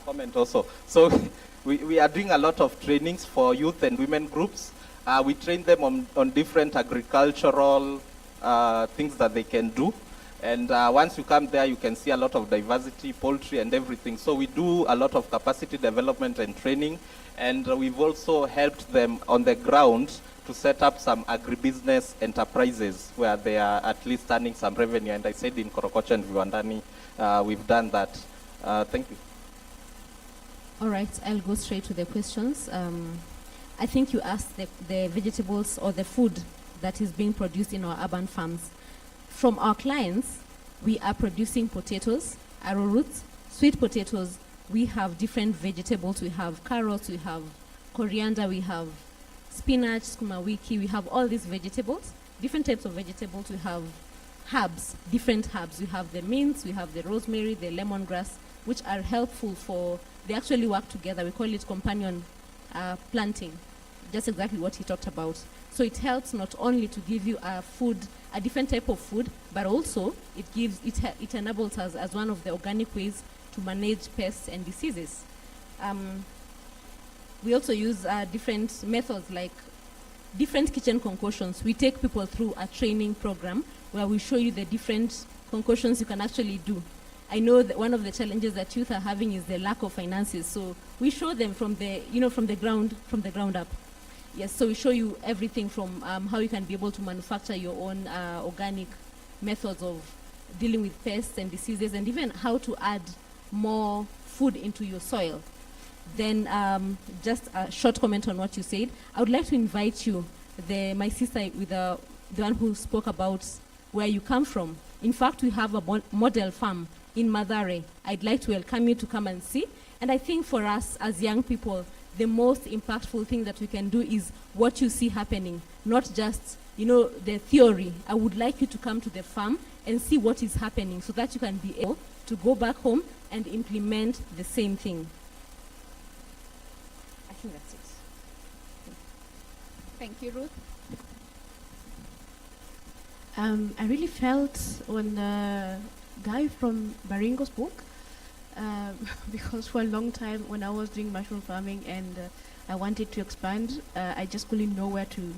comment also. So we are doing a lot of trainings for youth and women groups. We train them on different agricultural things that they can do. And once you come there, you can see a lot of diversity, poultry and everything. So we do a lot of capacity development and training. And we've also helped them on the ground to set up some agribusiness enterprises where they are at least earning some revenue. And I said in Korokocho and Viwandani, we've done that. Thank you. All right, I'll go straight to the questions. I think you asked the vegetables or the food that is being produced in our urban farms. From our clients, we are producing potatoes, arrowroots, sweet potatoes. We have different vegetables. We have carrots, we have coriander, we have spinach, sukuma wiki. We have all these vegetables, different types of vegetables. We have herbs, different herbs. We have the mints, we have the rosemary, the lemongrass, which are helpful for, they actually work together. We call it companion planting, just exactly what he talked about. So it helps not only to give you a food, a different type of food, but also it enables us as one of the organic ways to manage pests and diseases. We also use different methods like different kitchen concoctions. We take people through a training program where we show you the different concoctions you can actually do. I know that one of the challenges that youth are having is the lack of finances. So we show them from the, from the ground up. Yes, so we show you everything from how you can be able to manufacture your own organic methods of dealing with pests and diseases, and even how to add more food into your soil. Then just a short comment on what you said. I would like to invite you, my sister with the one who spoke about where you come from. In fact, we have a model farm in Madare. I'd like to welcome you to come and see. And I think for us as young people, the most impactful thing that we can do is what you see happening, not just, the theory. I would like you to come to the farm and see what is happening so that you can be able to go back home and implement the same thing. I think that's it. Thank you, Ruth. I really felt when the guy from Baringo spoke, because for a long time when I was doing mushroom farming and I wanted to expand, I just couldn't know where to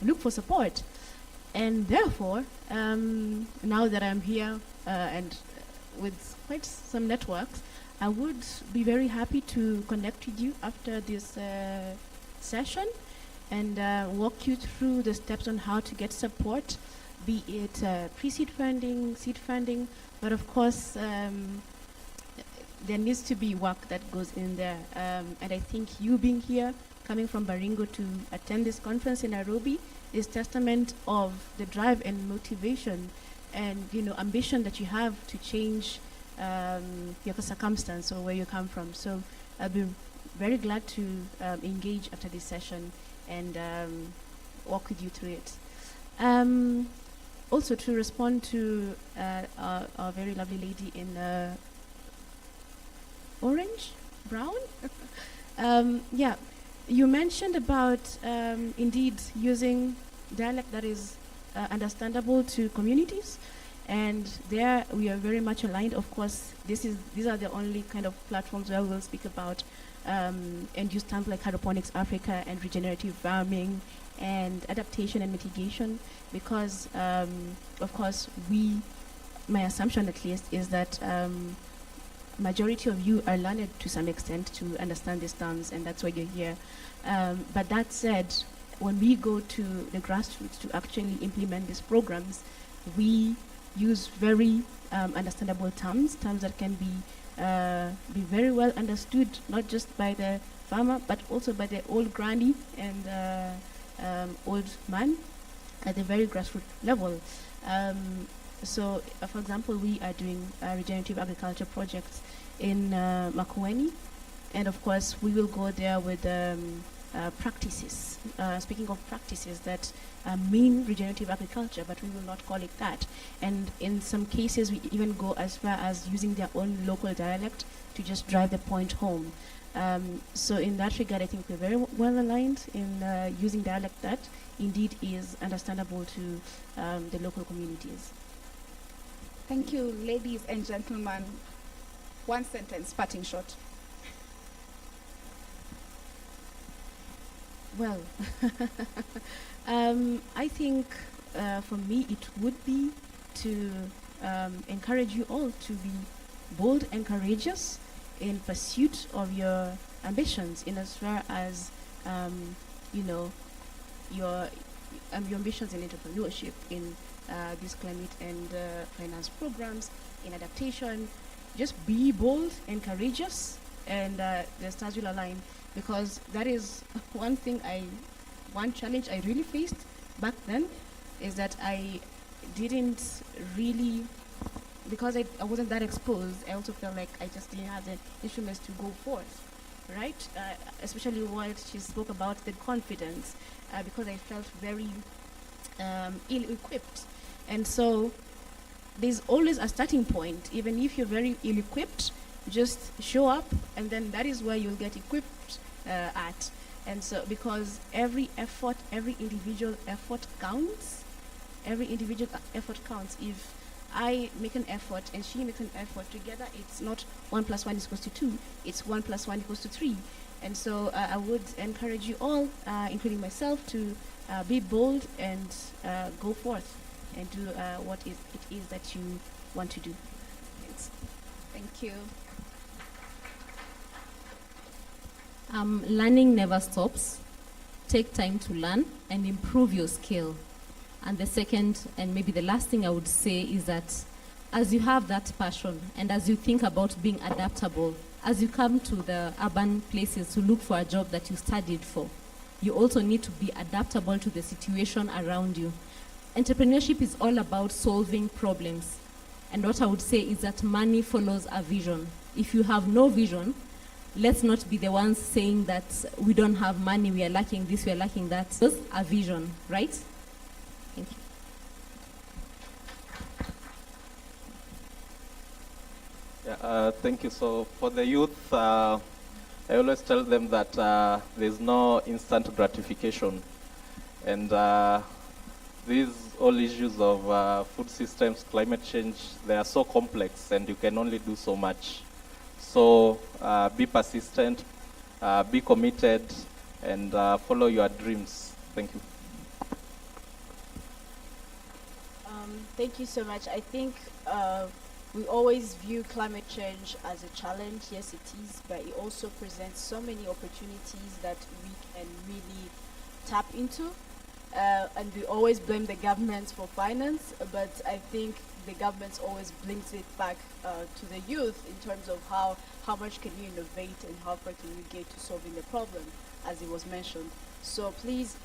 look for support. And therefore, now that I'm here and with quite some networks, I would be very happy to connect with you after this session and walk you through the steps on how to get support, be it pre-seed funding, seed funding, but of course there needs to be work that goes in there. And I think you being here, coming from Baringo to attend this conference in Nairobi, is testament of the drive and motivation and ambition that you have to change your circumstance or where you come from. So I'll be very glad to engage after this session and walk with you through it. Also to respond to our very lovely lady in orange, brown. Yeah, you mentioned about indeed using dialect that is understandable to communities, and there we are very much aligned. Of course, these are the only kind of platforms where we will speak about and use terms like hydroponics Africa and regenerative farming and adaptation and mitigation, because of course my assumption at least is that majority of you are learned to some extent to understand these terms, and that's why you're here. But that said, when we go to the grassroots to actually implement these programs, we use very understandable terms that can be very well understood, not just by the farmer, but also by the old granny and old man at the very grassroots level. So, for example, we are doing regenerative agriculture projects in Makueni, and of course, we will go there with practices. Speaking of practices that mean regenerative agriculture, but we will not call it that. And in some cases, we even go as far as using their own local dialect to just drive the point home. So in that regard, I think we're very well aligned in using dialect that indeed is understandable to the local communities. Thank you, ladies and gentlemen. One sentence, parting shot. Well, I think for me it would be to encourage you all to be bold and courageous in pursuit of your ambitions, in as far as your ambitions in entrepreneurship, in these climate and finance programs, in adaptation. Just be bold and courageous, and the stars will align, because that is one challenge I really faced back then, is that I didn't really, because I wasn't that exposed, I also felt like I just didn't have the instruments to go forth, right? Especially what she spoke about, the confidence, because I felt very ill-equipped. And so there's always a starting point. Even if you're very ill-equipped, just show up, and then that is where you'll get equipped at. And so, because every effort, every individual effort counts. Every individual effort counts. If I make an effort and she makes an effort together, it's not 1 + 1 = 2. It's 1 + 1 = 3. And so I would encourage you all, including myself, to be bold and go forth and do what it is that you want to do. Thanks. Thank you. Learning never stops. take time to learn and improve your skill. And the second, and maybe the last thing I would say is that as you have that passion and as you think about being adaptable, as you come to the urban places to look for a job that you studied for, you also need to be adaptable to the situation around you. Entrepreneurship is all about solving problems. And what I would say is that money follows a vision. If you have no vision, let's not be the ones saying that we don't have money, we are lacking this, we are lacking that. It's a vision, right? Thank you. Yeah, thank you. So for the youth, I always tell them that there's no instant gratification. And these all issues of food systems, climate change, they are so complex and you can only do so much. So be persistent, be committed, and follow your dreams. Thank you. Thank you so much. I think we always view climate change as a challenge. Yes, it is, but it also presents so many opportunities that we can really tap into. And we always blame the governments for finance, but I think the government always brings it back to the youth in terms of how much can you innovate and how far can you get to solving the problem, as it was mentioned. So please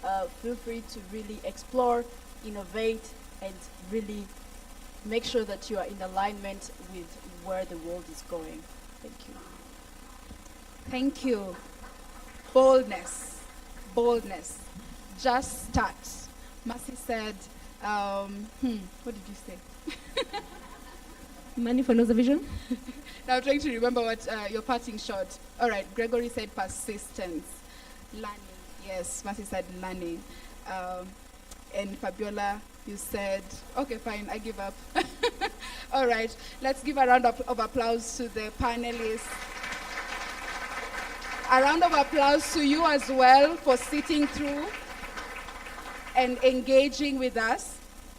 feel free to really explore, innovate, and really make sure that you are in alignment with where the world is going. Thank you. Thank you. Boldness. Boldness. Just start. Mercy said, what did you say? Money follows a vision? Now I'm trying to remember what your parting shot. All right, Gregory said persistence. Learning. Yes, Mercy said learning. And Fabiola, you said, okay, fine, I give up. All right, let's give a round of applause to the panelists. A round of applause to you as well for sitting through and engaging with us.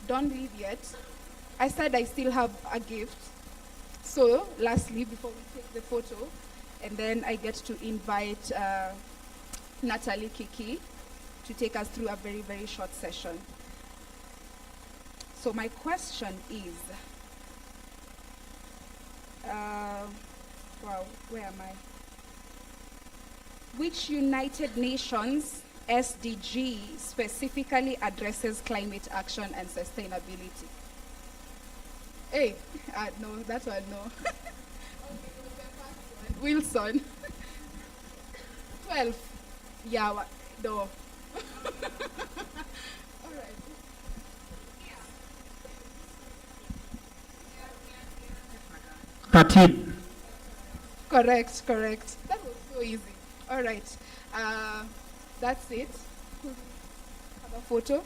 Don't leave yet. I said I still have a gift. So, lastly, before we take the photo, and then I get to invite Natalie Kiki to take us through a very, very short session. So my question is, wow, where am I? Which United Nations SDG specifically addresses climate action and sustainability? Hey, no, that one, no. Wilson. 12. Yeah, no. All right. Correct. That was so easy. All right. That's it. Have a photo.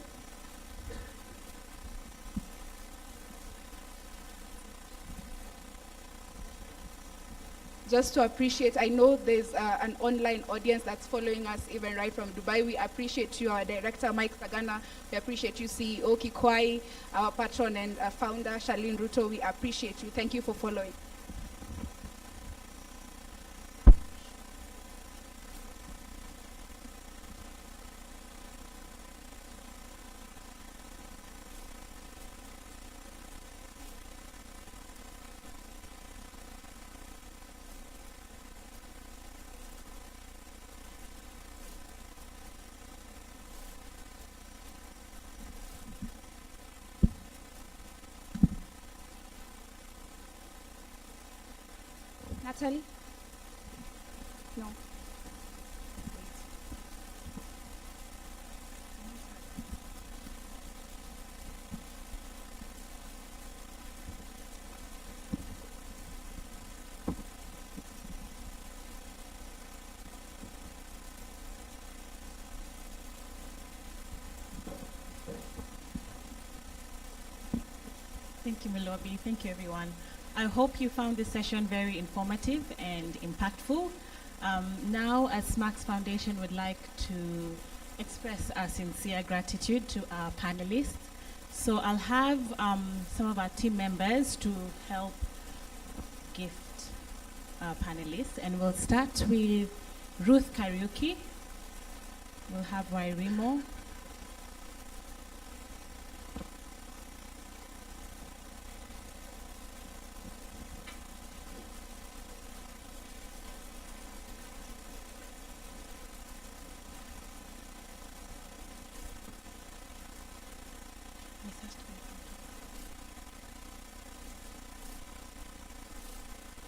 Just to appreciate, I know there's an online audience that's following us even right from Dubai. We appreciate you, our director, Mike Sagana. We appreciate you, CEO Kikwai, our patron and founder, Charlene Ruto. We appreciate you. Thank you for following. Natalie? No. Thank you, Milobi. Thank you, everyone. I hope you found this session very informative and impactful. Now, as SMACHS Foundation would like to express our sincere gratitude to our panelists. So I'll have some of our team members to help gift our panelists. And we'll start with Ruth Kariuki. We'll have Wairimo.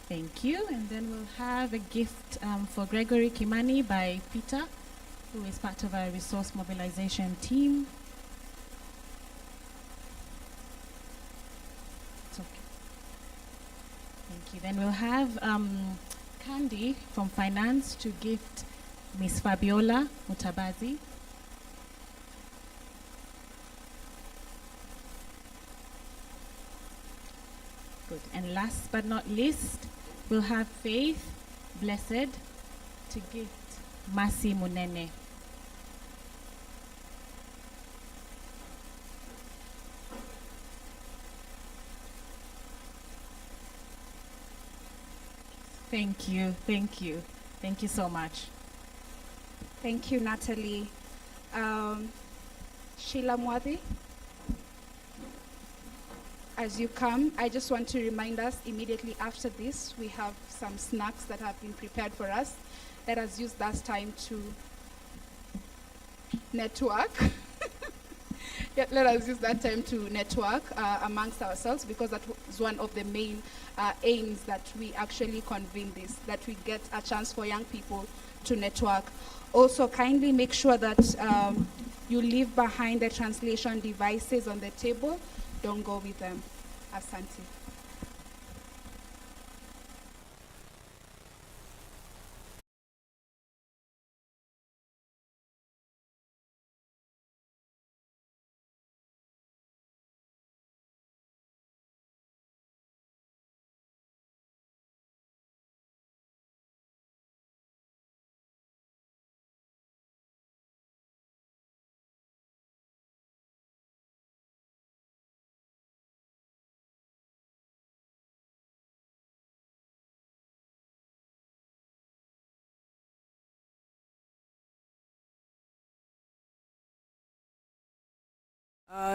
Thank you. And then we'll have a gift for Gregory Kimani by Peter, who is part of our resource mobilization team. It's okay. Thank you. Then we'll have Candy from Finance to gift Miss Fabiola Mutabazi. Good. And last but not least, we'll have Faith Blessed to gift Masi Munene. Thank you, thank you. Thank you so much. Thank you, Natalie. Sheila Mwadi, as you come, I just want to remind us immediately after this, we have some snacks that have been prepared for us. Let us use that time to network. Let us use that time to network amongst ourselves, because that is one of the main aims that we actually convene this, that we get a chance for young people to network. Also, kindly make sure that you leave behind the translation devices on the table. Don't go with them. Asante.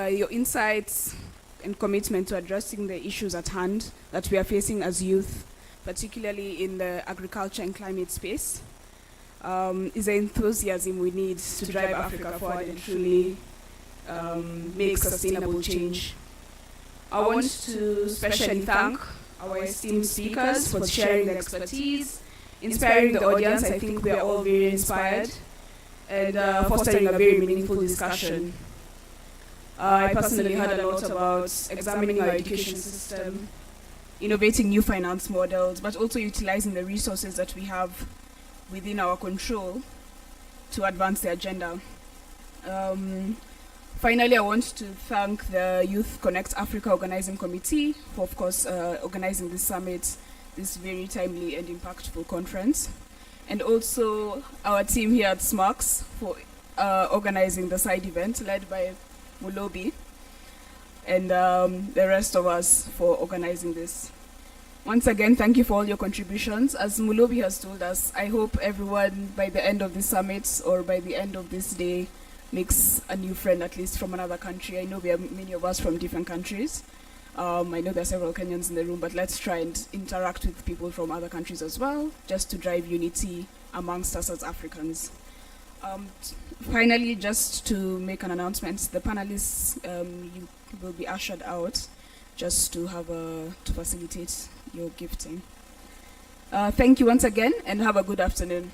Your insights and commitment to addressing the issues at hand that we are facing as youth, particularly in the agriculture and climate space, is the enthusiasm we need to drive Africa forward and truly make sustainable change. I want to especially thank our esteemed speakers for sharing their expertise, inspiring the audience. I think we are all very inspired, and fostering a very meaningful discussion. I personally heard a lot about examining our education system, innovating new finance models, but also utilizing the resources that we have within our control to advance the agenda. Finally, I want to thank the Youth Connect Africa Organizing Committee for, of course, organizing this summit, this very timely and impactful conference, and also our team here at SMACHS for organizing the side event led by Mulobi, and the rest of us for organizing this. Once again, thank you for all your contributions. As Mulobi has told us, I hope everyone by the end of this summit or by the end of this day makes a new friend, at least from another country. I know we have many of us from different countries. I know there are several Kenyans in the room, but let's try and interact with people from other countries as well, just to drive unity amongst us as Africans. Finally, just to make an announcement, the panelists you will be ushered out just to have to facilitate your gifting. Thank you once again, and have a good afternoon.